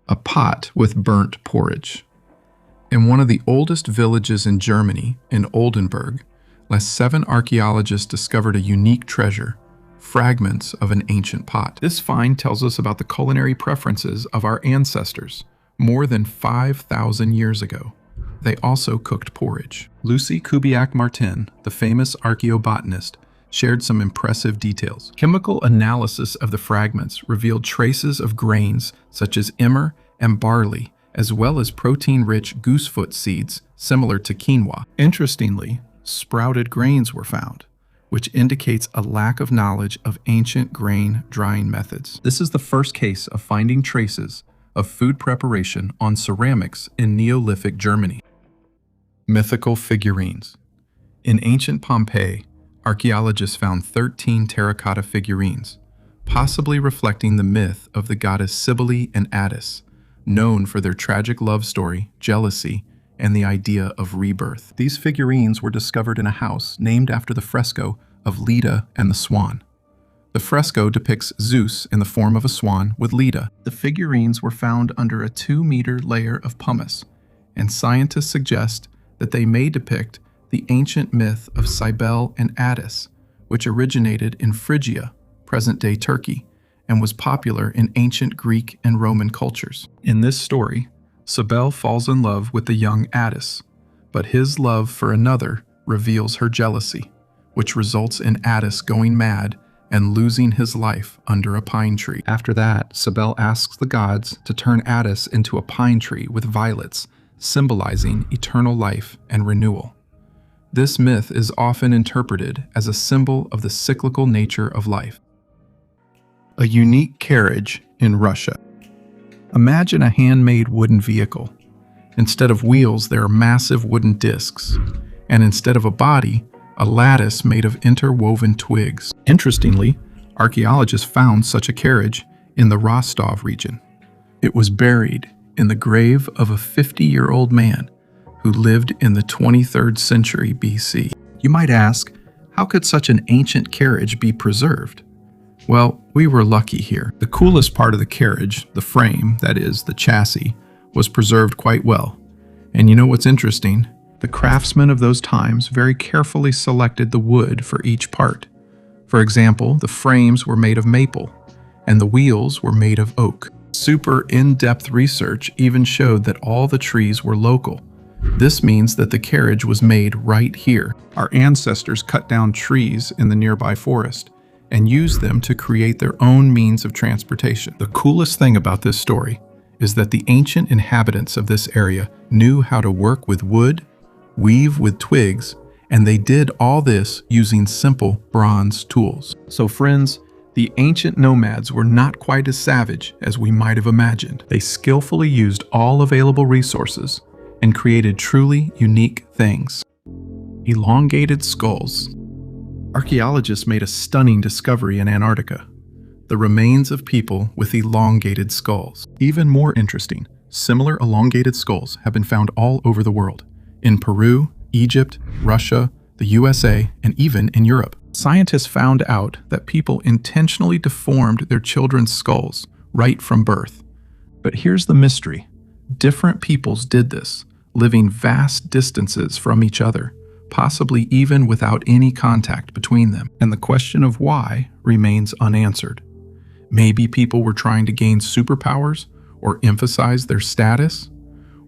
A pot with burnt porridge. In one of the oldest villages in Germany, in Oldenburg, last 7 archaeologists discovered a unique treasure: fragments of an ancient pot. This find tells us about the culinary preferences of our ancestors more than 5,000 years ago. They also cooked porridge. Lucy Kubiak-Martin, the famous archaeobotanist, shared some impressive details. Chemical analysis of the fragments revealed traces of grains such as emmer and barley, as well as protein-rich goosefoot seeds similar to quinoa. Interestingly, sprouted grains were found, which indicates a lack of knowledge of ancient grain drying methods. This is the first case of finding traces of food preparation on ceramics in Neolithic Germany. Mythical figurines. In ancient Pompeii, archaeologists found 13 terracotta figurines, possibly reflecting the myth of the goddess Cybele and Attis, known for their tragic love story, jealousy, and the idea of rebirth. These figurines were discovered in a house named after the fresco of Leda and the Swan. The fresco depicts Zeus in the form of a swan with Leda. The figurines were found under a 2-meter layer of pumice, and scientists suggest that they may depict the ancient myth of Cybele and Attis, which originated in Phrygia, present-day Turkey, and was popular in ancient Greek and Roman cultures. In this story, Cybele falls in love with the young Attis, but his love for another reveals her jealousy, which results in Attis going mad and losing his life under a pine tree. After that, Cybele asks the gods to turn Attis into a pine tree with violets, symbolizing eternal life and renewal. This myth is often interpreted as a symbol of the cyclical nature of life. A unique carriage in Russia. Imagine a handmade wooden vehicle. Instead of wheels, there are massive wooden discs, and instead of a body, a lattice made of interwoven twigs. Interestingly, archaeologists found such a carriage in the Rostov region. It was buried in the grave of a 50-year-old man who lived in the 23rd century BC. You might ask, how could such an ancient carriage be preserved? Well, we were lucky here. The coolest part of the carriage, the frame, that is, the chassis, was preserved quite well. And you know what's interesting? The craftsmen of those times very carefully selected the wood for each part. For example, the frames were made of maple, and the wheels were made of oak. Super in-depth research even showed that all the trees were local. This means that the carriage was made right here. Our ancestors cut down trees in the nearby forest and used them to create their own means of transportation. The coolest thing about this story is that the ancient inhabitants of this area knew how to work with wood, weave with twigs, and they did all this using simple bronze tools. So friends, the ancient nomads were not quite as savage as we might have imagined. They skillfully used all available resources and created truly unique things. Elongated skulls. Archaeologists made a stunning discovery in Antarctica: the remains of people with elongated skulls. Even more interesting, similar elongated skulls have been found all over the world. In Peru, Egypt, Russia, the USA, and even in Europe. Scientists found out that people intentionally deformed their children's skulls right from birth. But here's the mystery. Different peoples did this, living vast distances from each other, possibly even without any contact between them. And the question of why remains unanswered. Maybe people were trying to gain superpowers or emphasize their status?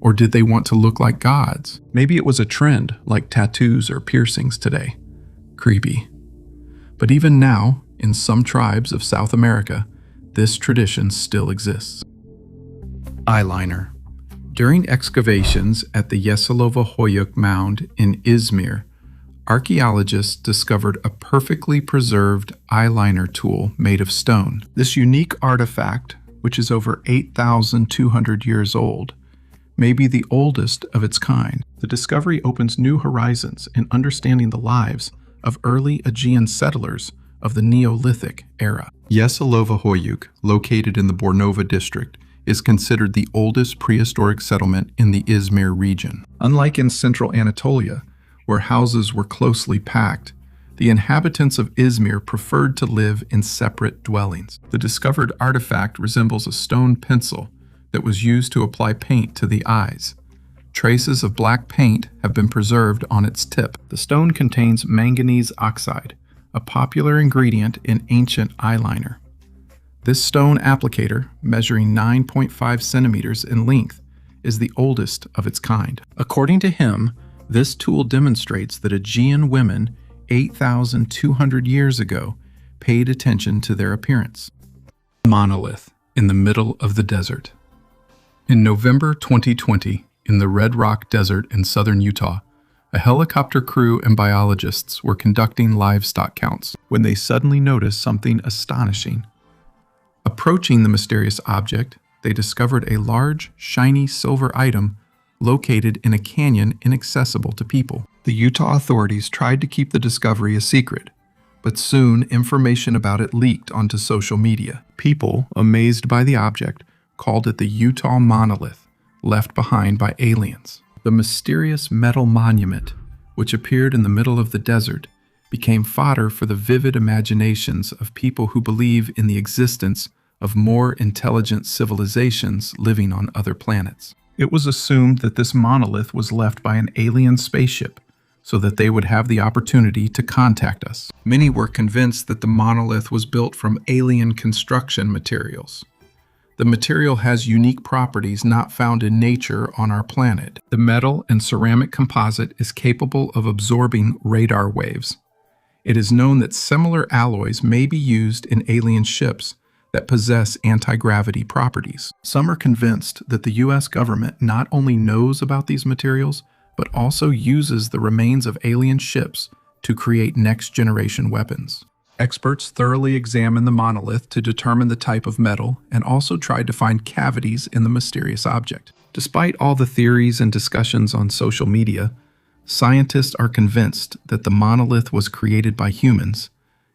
Or did they want to look like gods? Maybe it was a trend, like tattoos or piercings today. Creepy. But even now, in some tribes of South America, this tradition still exists. Eyeliner. During excavations at the Yeselovo Mound in Izmir, archaeologists discovered a perfectly preserved eyeliner tool made of stone. This unique artifact, which is over 8,200 years old, may be the oldest of its kind. The discovery opens new horizons in understanding the lives of early Aegean settlers of the Neolithic era. Yeselovo, located in the Bornova district, is considered the oldest prehistoric settlement in the Izmir region. Unlike in central Anatolia, where houses were closely packed, the inhabitants of Izmir preferred to live in separate dwellings. The discovered artifact resembles a stone pencil that was used to apply paint to the eyes. Traces of black paint have been preserved on its tip. The stone contains manganese oxide, a popular ingredient in ancient eyeliner. This stone applicator, measuring 9.5 centimeters in length, is the oldest of its kind. According to him, this tool demonstrates that Aegean women 8,200 years ago paid attention to their appearance. Monolith in the middle of the desert. In November 2020, in the Red Rock Desert in southern Utah, a helicopter crew and biologists were conducting livestock counts when they suddenly noticed something astonishing. Approaching the mysterious object, they discovered a large, shiny silver item located in a canyon inaccessible to people. The Utah authorities tried to keep the discovery a secret, but soon information about it leaked onto social media. People, amazed by the object, called it the Utah monolith, left behind by aliens. The mysterious metal monument, which appeared in the middle of the desert, became fodder for the vivid imaginations of people who believe in the existence of more intelligent civilizations living on other planets. It was assumed that this monolith was left by an alien spaceship so that they would have the opportunity to contact us. Many were convinced that the monolith was built from alien construction materials. The material has unique properties not found in nature on our planet. The metal and ceramic composite is capable of absorbing radar waves. It is known that similar alloys may be used in alien ships that possess anti-gravity properties. Some are convinced that the U.S. government not only knows about these materials, but also uses the remains of alien ships to create next-generation weapons. Experts thoroughly examined the monolith to determine the type of metal and also tried to find cavities in the mysterious object. Despite all the theories and discussions on social media, scientists are convinced that the monolith was created by humans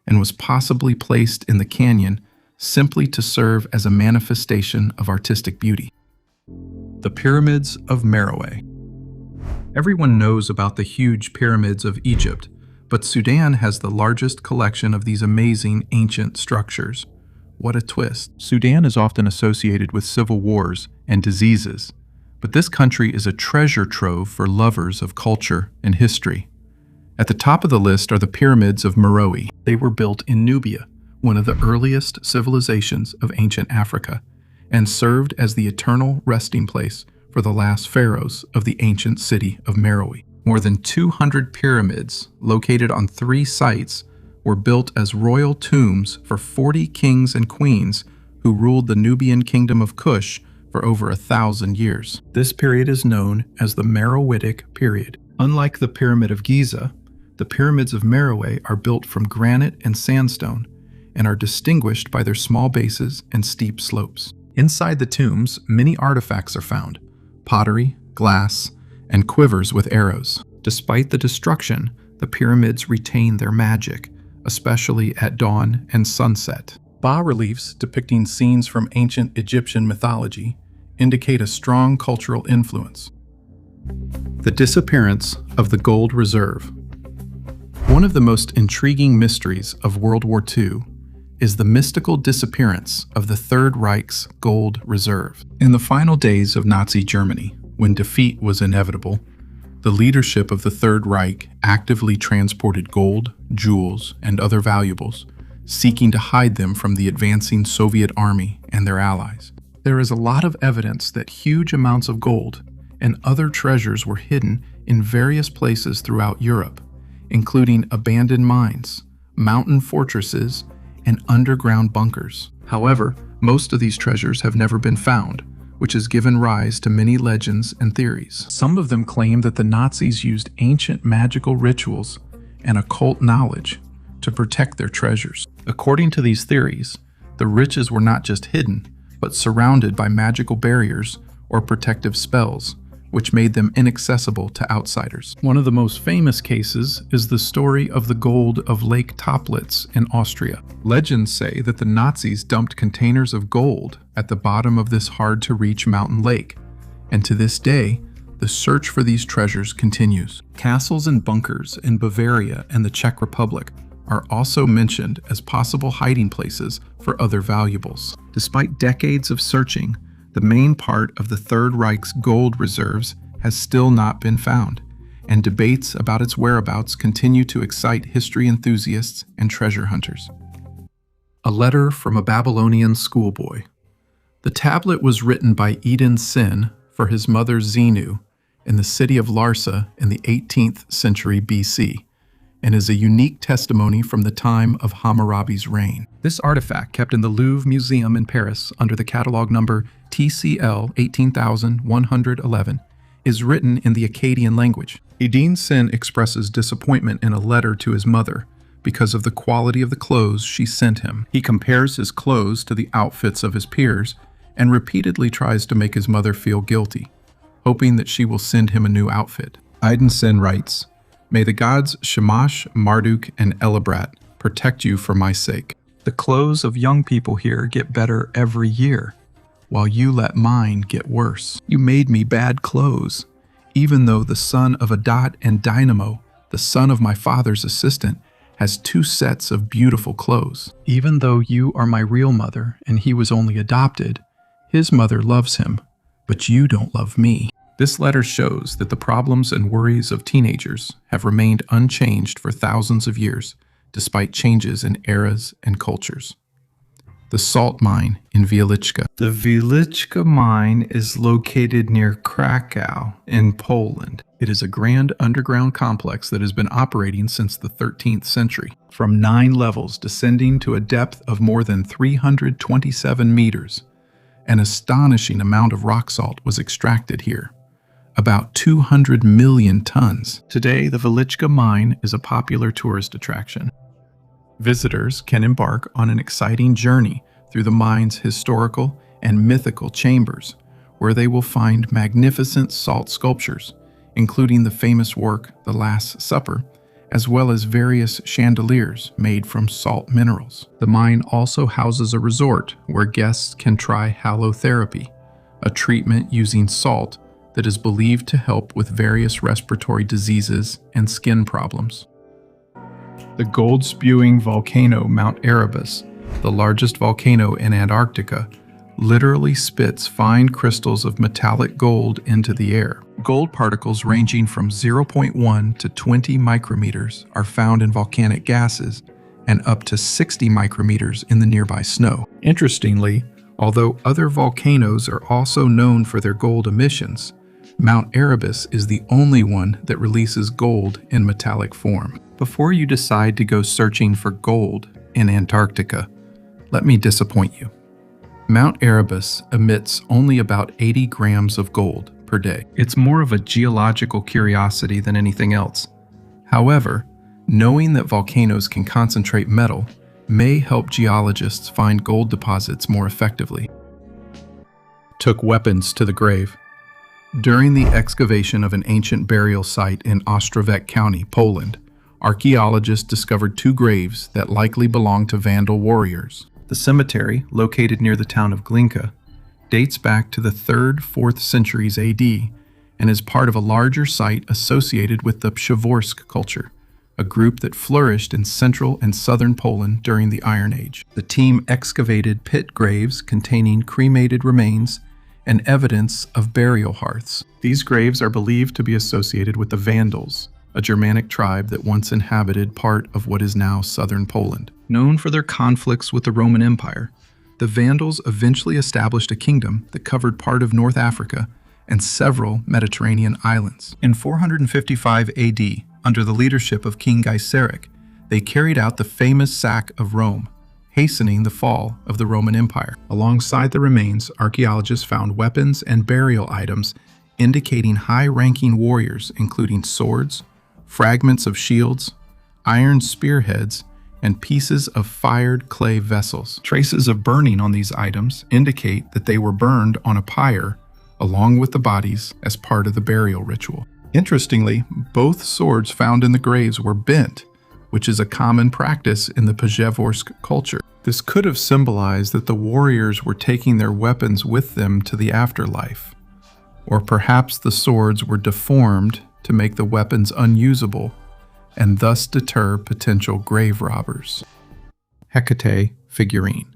and was possibly placed in the canyon simply to serve as a manifestation of artistic beauty. The Pyramids of Meroe. Everyone knows about the huge pyramids of Egypt, but Sudan has the largest collection of these amazing ancient structures. What a twist. Sudan is often associated with civil wars and diseases, but this country is a treasure trove for lovers of culture and history. At the top of the list are the Pyramids of Meroe. They were built in Nubia, one of the earliest civilizations of ancient Africa, and served as the eternal resting place for the last pharaohs of the ancient city of Meroe. More than 200 pyramids, located on 3 sites, were built as royal tombs for 40 kings and queens who ruled the Nubian kingdom of Kush for over 1,000 years. This period is known as the Meroitic period. Unlike the Pyramid of Giza, the Pyramids of Meroe are built from granite and sandstone and are distinguished by their small bases and steep slopes. Inside the tombs, many artifacts are found: pottery, glass, and quivers with arrows. Despite the destruction, the pyramids retain their magic, especially at dawn and sunset. Bas-reliefs depicting scenes from ancient Egyptian mythology indicate a strong cultural influence. The disappearance of the gold reserve. One of the most intriguing mysteries of World War II is the mystical disappearance of the Third Reich's gold reserve. In the final days of Nazi Germany, when defeat was inevitable, the leadership of the Third Reich actively transported gold, jewels, and other valuables, seeking to hide them from the advancing Soviet army and their allies. There is a lot of evidence that huge amounts of gold and other treasures were hidden in various places throughout Europe, including abandoned mines, mountain fortresses, and underground bunkers. However, most of these treasures have never been found, which has given rise to many legends and theories. Some of them claim that the Nazis used ancient magical rituals and occult knowledge to protect their treasures. According to these theories, the riches were not just hidden, but surrounded by magical barriers or protective spells, which made them inaccessible to outsiders. One of the most famous cases is the story of the gold of Lake Toplitz in Austria. Legends say that the Nazis dumped containers of gold at the bottom of this hard-to-reach mountain lake, and to this day, the search for these treasures continues. Castles and bunkers in Bavaria and the Czech Republic are also mentioned as possible hiding places for other valuables. Despite decades of searching, the main part of the Third Reich's gold reserves has still not been found, and debates about its whereabouts continue to excite history enthusiasts and treasure hunters. A letter from a Babylonian schoolboy. The tablet was written by Eden Sin for his mother Zenu in the city of Larsa in the 18th century BC, and is a unique testimony from the time of Hammurabi's reign. This artifact, kept in the Louvre Museum in Paris under the catalog number TCL 18111, is written in the Akkadian language. Eden Sin expresses disappointment in a letter to his mother because of the quality of the clothes she sent him. He compares his clothes to the outfits of his peers and repeatedly tries to make his mother feel guilty, hoping that she will send him a new outfit. Eden Sin writes, "May the gods Shamash, Marduk, and Elibrat protect you for my sake. The clothes of young people here get better every year. while you let mine get worse. You made me bad clothes, even though the son of Adad and Dynamo, the son of my father's assistant, has 2 sets of beautiful clothes. Even though you are my real mother and he was only adopted, his mother loves him, but you don't love me. This letter shows that the problems and worries of teenagers have remained unchanged for thousands of years, despite changes in eras and cultures. The salt mine in Wieliczka. The Wieliczka mine is located near Krakow in Poland. It is a grand underground complex that has been operating since the 13th century, from 9 levels descending to a depth of more than 327 meters. An astonishing amount of rock salt was extracted here, about 200 million tons. Today, the Wieliczka mine is a popular tourist attraction. Visitors can embark on an exciting journey through the mine's historical and mythical chambers, where they will find magnificent salt sculptures, including the famous work The Last Supper, as well as various chandeliers made from salt minerals. The mine also houses a resort where guests can try halotherapy, a treatment using salt that is believed to help with various respiratory diseases and skin problems. The gold-spewing volcano Mount Erebus, the largest volcano in Antarctica, literally spits fine crystals of metallic gold into the air. Gold particles ranging from 0.1 to 20 micrometers are found in volcanic gases and up to 60 micrometers in the nearby snow. Interestingly, although other volcanoes are also known for their gold emissions, Mount Erebus is the only one that releases gold in metallic form. Before you decide to go searching for gold in Antarctica, let me disappoint you. Mount Erebus emits only about 80 grams of gold per day. It's more of a geological curiosity than anything else. However, knowing that volcanoes can concentrate metal may help geologists find gold deposits more effectively. Took weapons to the grave. During the excavation of an ancient burial site in Ostrovec County, Poland, archaeologists discovered 2 graves that likely belonged to Vandal warriors. The cemetery, located near the town of Glinka, dates back to the 3rd, 4th centuries AD and is part of a larger site associated with the Przeworsk culture, a group that flourished in central and southern Poland during the Iron Age. The team excavated pit graves containing cremated remains and evidence of burial hearths. These graves are believed to be associated with the Vandals, a Germanic tribe that once inhabited part of what is now southern Poland. Known for their conflicts with the Roman Empire, the Vandals eventually established a kingdom that covered part of North Africa and several Mediterranean islands. In 455 AD, under the leadership of King Gaiseric, they carried out the famous sack of Rome, hastening the fall of the Roman Empire. Alongside the remains, archaeologists found weapons and burial items indicating high-ranking warriors, including swords, fragments of shields, iron spearheads, and pieces of fired clay vessels. Traces of burning on these items indicate that they were burned on a pyre along with the bodies as part of the burial ritual. Interestingly, both swords found in the graves were bent, which is a common practice in the Przeworsk culture. This could have symbolized that the warriors were taking their weapons with them to the afterlife, or perhaps the swords were deformed to make the weapons unusable and thus deter potential grave robbers. Hecate figurine.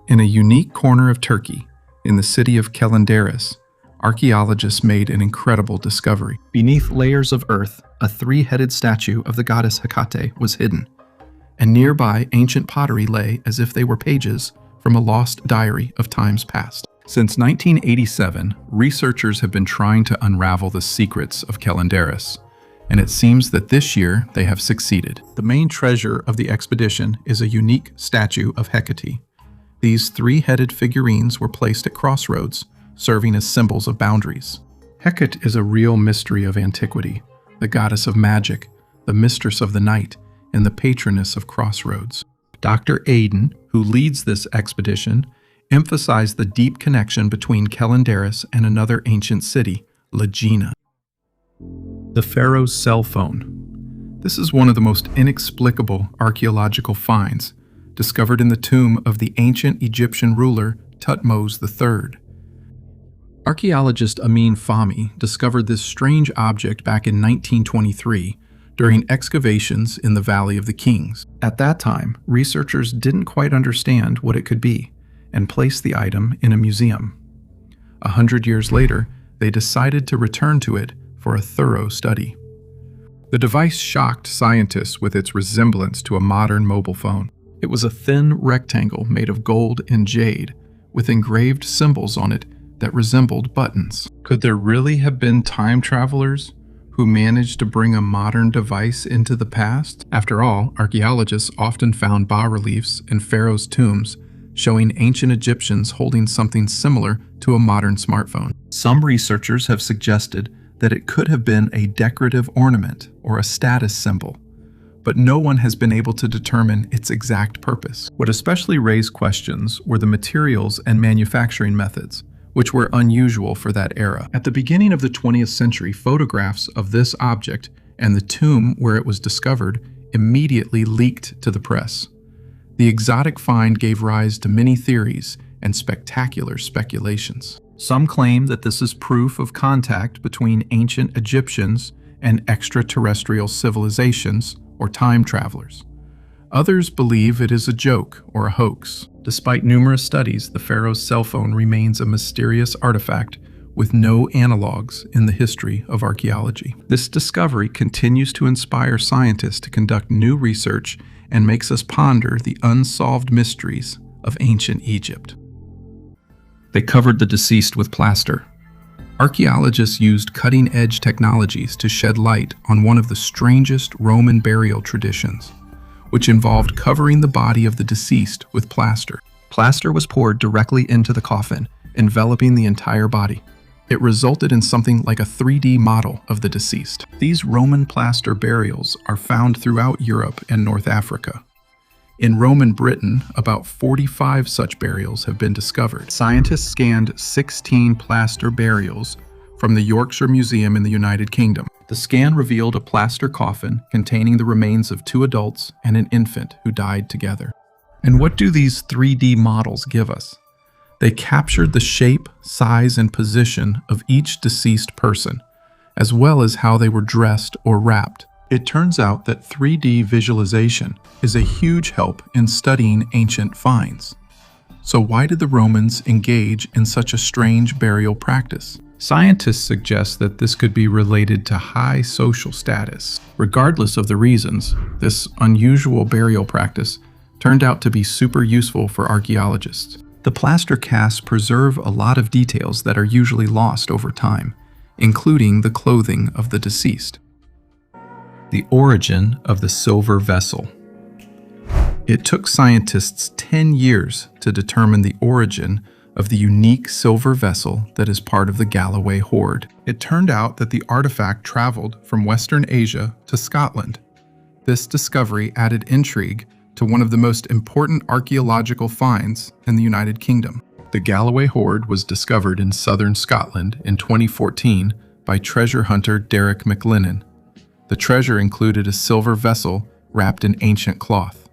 In a unique corner of Turkey, in the city of Kelenderis, archaeologists made an incredible discovery. Beneath layers of earth, a 3-headed statue of the goddess Hecate was hidden, and nearby ancient pottery lay as if they were pages from a lost diary of times past. Since 1987, researchers have been trying to unravel the secrets of Kelenderis, and it seems that this year they have succeeded. The main treasure of the expedition is a unique statue of Hecate. These 3-headed figurines were placed at crossroads, serving as symbols of boundaries. Hecate is a real mystery of antiquity, the goddess of magic, the mistress of the night, and the patroness of crossroads. Dr. Aiden, who leads this expedition, emphasized the deep connection between Kelenderis and another ancient city, Legina. The pharaoh's cell phone. This is one of the most inexplicable archaeological finds, discovered in the tomb of the ancient Egyptian ruler Thutmose III. Archaeologist Amin Fahmy discovered this strange object back in 1923 during excavations in the Valley of the Kings. At that time, researchers didn't quite understand what it could be and placed the item in a museum. 100 years later, they decided to return to it for a thorough study. The device shocked scientists with its resemblance to a modern mobile phone. It was a thin rectangle made of gold and jade with engraved symbols on it that resembled buttons. Could there really have been time travelers who managed to bring a modern device into the past? After all, archaeologists often found bas-reliefs in pharaohs' tombs showing ancient Egyptians holding something similar to a modern smartphone. Some researchers have suggested that it could have been a decorative ornament or a status symbol, but no one has been able to determine its exact purpose. What especially raised questions were the materials and manufacturing methods, which were unusual for that era. At the beginning of the 20th century, photographs of this object and the tomb where it was discovered immediately leaked to the press. The exotic find gave rise to many theories and spectacular speculations. Some claim that this is proof of contact between ancient Egyptians and extraterrestrial civilizations or time travelers. Others believe it is a joke or a hoax. Despite numerous studies, the pharaoh's cell phone remains a mysterious artifact with no analogs in the history of archaeology. This discovery continues to inspire scientists to conduct new research and makes us ponder the unsolved mysteries of ancient Egypt. They covered the deceased with plaster. Archaeologists used cutting-edge technologies to shed light on one of the strangest Roman burial traditions, which involved covering the body of the deceased with plaster. Plaster was poured directly into the coffin, enveloping the entire body. It resulted in something like a 3D model of the deceased. These Roman plaster burials are found throughout Europe and North Africa. In Roman Britain, about 45 such burials have been discovered. Scientists scanned 16 plaster burials from the Yorkshire Museum in the United Kingdom. The scan revealed a plaster coffin containing the remains of 2 adults and an infant who died together. And what do these 3D models give us? They captured the shape, size, and position of each deceased person, as well as how they were dressed or wrapped. It turns out that 3D visualization is a huge help in studying ancient finds. So why did the Romans engage in such a strange burial practice? Scientists suggest that this could be related to high social status. Regardless of the reasons, this unusual burial practice turned out to be super useful for archaeologists. The plaster casts preserve a lot of details that are usually lost over time, including the clothing of the deceased. The origin of the silver vessel. It took scientists 10 years to determine the origin of the unique silver vessel that is part of the Galloway hoard. It turned out that the artifact traveled from Western Asia to Scotland. This discovery added intrigue to one of the most important archaeological finds in the United Kingdom. The Galloway hoard was discovered in southern Scotland in 2014 by treasure hunter Derek McLennan. The treasure included a silver vessel wrapped in ancient cloth.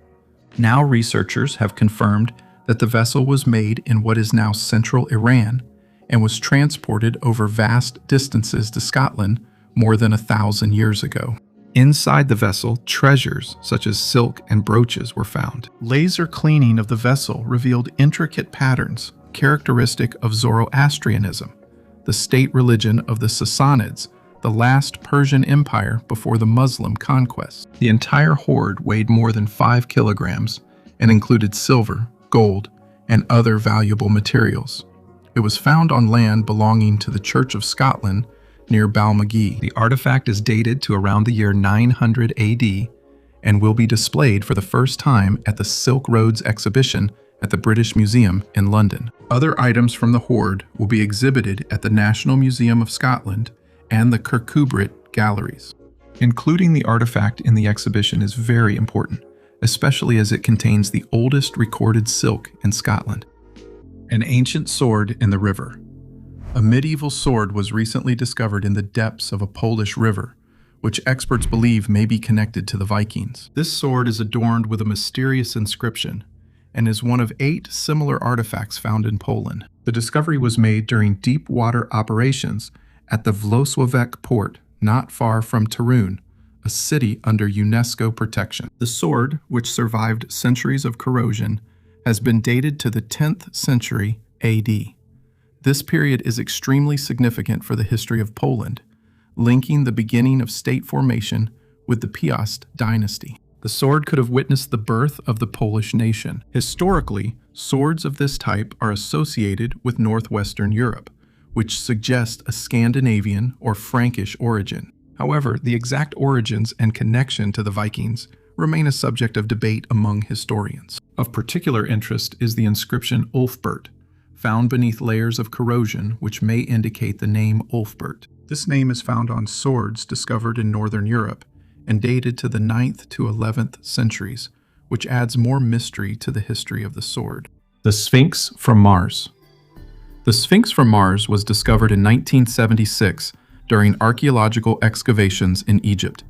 Now researchers have confirmed that the vessel was made in what is now central Iran and was transported over vast distances to Scotland more than 1,000 years ago. Inside the vessel, treasures such as silk and brooches were found. Laser cleaning of the vessel revealed intricate patterns characteristic of Zoroastrianism, the state religion of the Sassanids, the last Persian empire before the Muslim conquest. The entire hoard weighed more than 5 kilograms and included silver, gold, and other valuable materials. It was found on land belonging to the Church of Scotland near Balmagee. The artifact is dated to around the year 900 AD and will be displayed for the first time at the Silk Roads exhibition at the British Museum in London. Other items from the hoard will be exhibited at the National Museum of Scotland and the Kirkcudbright galleries. Including the artifact in the exhibition is very important, especially as it contains the oldest recorded silk in Scotland. An ancient sword in the river. A medieval sword was recently discovered in the depths of a Polish river, which experts believe may be connected to the Vikings. This sword is adorned with a mysterious inscription, and is one of 8 similar artifacts found in Poland. The discovery was made during deep water operations at the Włocławek port, not far from Torun, a city under UNESCO protection. The sword, which survived centuries of corrosion, has been dated to the 10th century AD. This period is extremely significant for the history of Poland, linking the beginning of state formation with the Piast dynasty. The sword could have witnessed the birth of the Polish nation. Historically, swords of this type are associated with northwestern Europe, which suggests a Scandinavian or Frankish origin. However, the exact origins and connection to the Vikings remain a subject of debate among historians. Of particular interest is the inscription Ulfbert, found beneath layers of corrosion which may indicate the name Ulfbert. This name is found on swords discovered in northern Europe and dated to the 9th to 11th centuries, which adds more mystery to the history of the sword. The Sphinx from Mars. The Sphinx from Mars was discovered in 1976 during archaeological excavations in Egypt.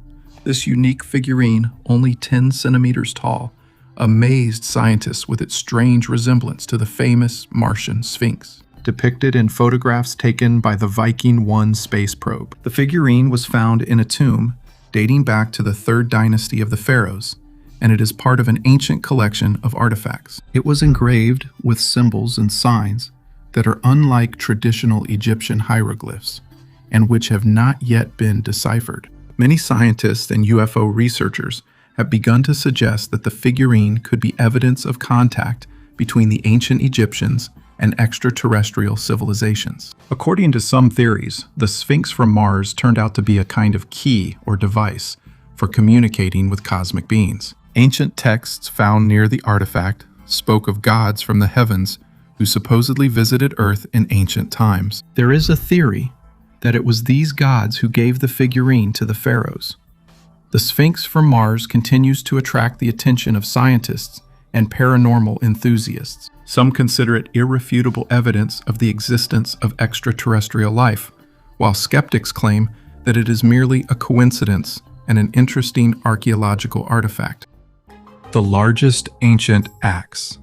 This unique figurine, only 10 centimeters tall, amazed scientists with its strange resemblance to the famous Martian Sphinx, depicted in photographs taken by the Viking 1 space probe. The figurine was found in a tomb dating back to the 3rd dynasty of the Pharaohs, and it is part of an ancient collection of artifacts. It was engraved with symbols and signs that are unlike traditional Egyptian hieroglyphs, and which have not yet been deciphered. Many scientists and UFO researchers have begun to suggest that the figurine could be evidence of contact between the ancient Egyptians and extraterrestrial civilizations. According to some theories, the Sphinx from Mars turned out to be a kind of key or device for communicating with cosmic beings. Ancient texts found near the artifact spoke of gods from the heavens who supposedly visited Earth in ancient times. There is a theory that it was these gods who gave the figurine to the pharaohs. The Sphinx from Mars continues to attract the attention of scientists and paranormal enthusiasts. Some consider it irrefutable evidence of the existence of extraterrestrial life, while skeptics claim that it is merely a coincidence and an interesting archaeological artifact. The largest ancient axe.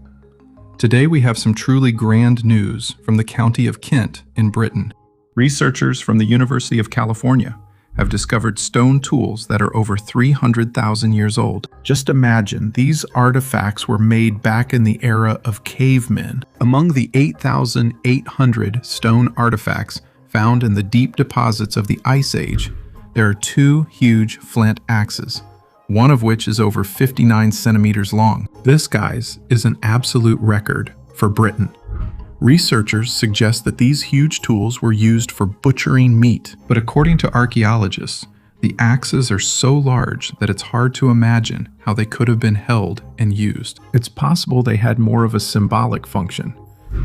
Today we have some truly grand news from the county of Kent in Britain. Researchers from the University of California have discovered stone tools that are over 300,000 years old. Just imagine, these artifacts were made back in the era of cavemen. Among the 8,800 stone artifacts found in the deep deposits of the Ice Age, there are 2 huge flint axes, one of which is over 59 centimeters long. This, guys, is an absolute record for Britain. Researchers suggest that these huge tools were used for butchering meat, but according to archaeologists, the axes are so large that it's hard to imagine how they could have been held and used. It's possible they had more of a symbolic function,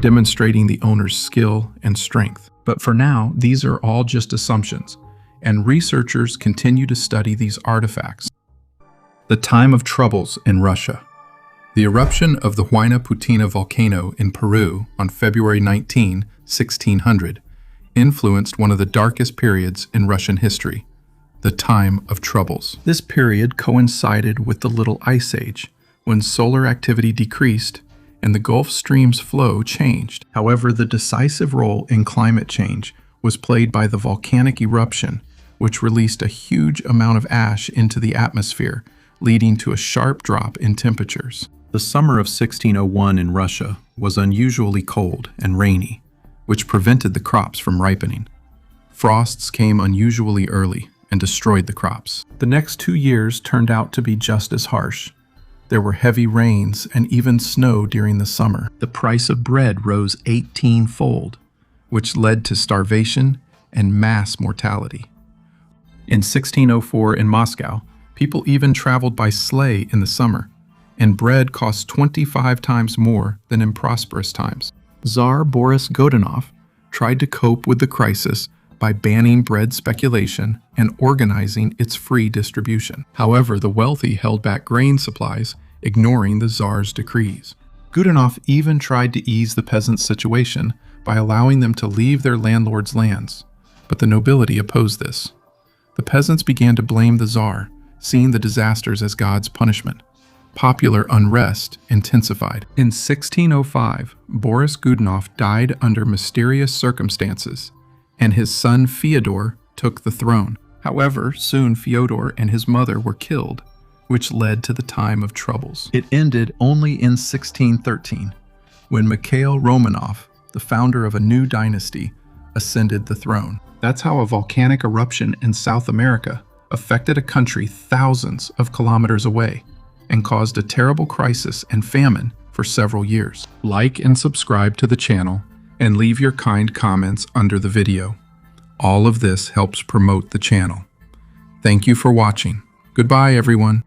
demonstrating the owner's skill and strength. But for now, these are all just assumptions, and researchers continue to study these artifacts. The time of troubles in Russia. The eruption of the Huayna Putina volcano in Peru on February 19, 1600, influenced one of the darkest periods in Russian history, the time of troubles. This period coincided with the Little Ice Age, when solar activity decreased and the Gulf Stream's flow changed. However, the decisive role in climate change was played by the volcanic eruption, which released a huge amount of ash into the atmosphere, leading to a sharp drop in temperatures. The summer of 1601 in Russia was unusually cold and rainy, which prevented the crops from ripening. Frosts came unusually early and destroyed the crops. The next 2 years turned out to be just as harsh. There were heavy rains and even snow during the summer. The price of bread rose 18-fold, which led to starvation and mass mortality. In 1604 in Moscow, people even traveled by sleigh in the summer, and bread cost 25 times more than in prosperous times. Tsar Boris Godunov tried to cope with the crisis by banning bread speculation and organizing its free distribution. However, the wealthy held back grain supplies, ignoring the Tsar's decrees. Godunov even tried to ease the peasants' situation by allowing them to leave their landlords' lands, but the nobility opposed this. The peasants began to blame the Tsar, seeing the disasters as God's punishment. popular unrest intensified. In 1605, Boris Godunov died under mysterious circumstances, and his son Fyodor took the throne. However, soon Fyodor and his mother were killed, which led to the time of troubles. It ended only in 1613, when Mikhail Romanov, the founder of a new dynasty, ascended the throne. That's how a volcanic eruption in South America affected a country thousands of kilometers away and caused a terrible crisis and famine for several years. Like and subscribe to the channel and leave your kind comments under the video. All of this helps promote the channel. Thank you for watching. Goodbye, everyone.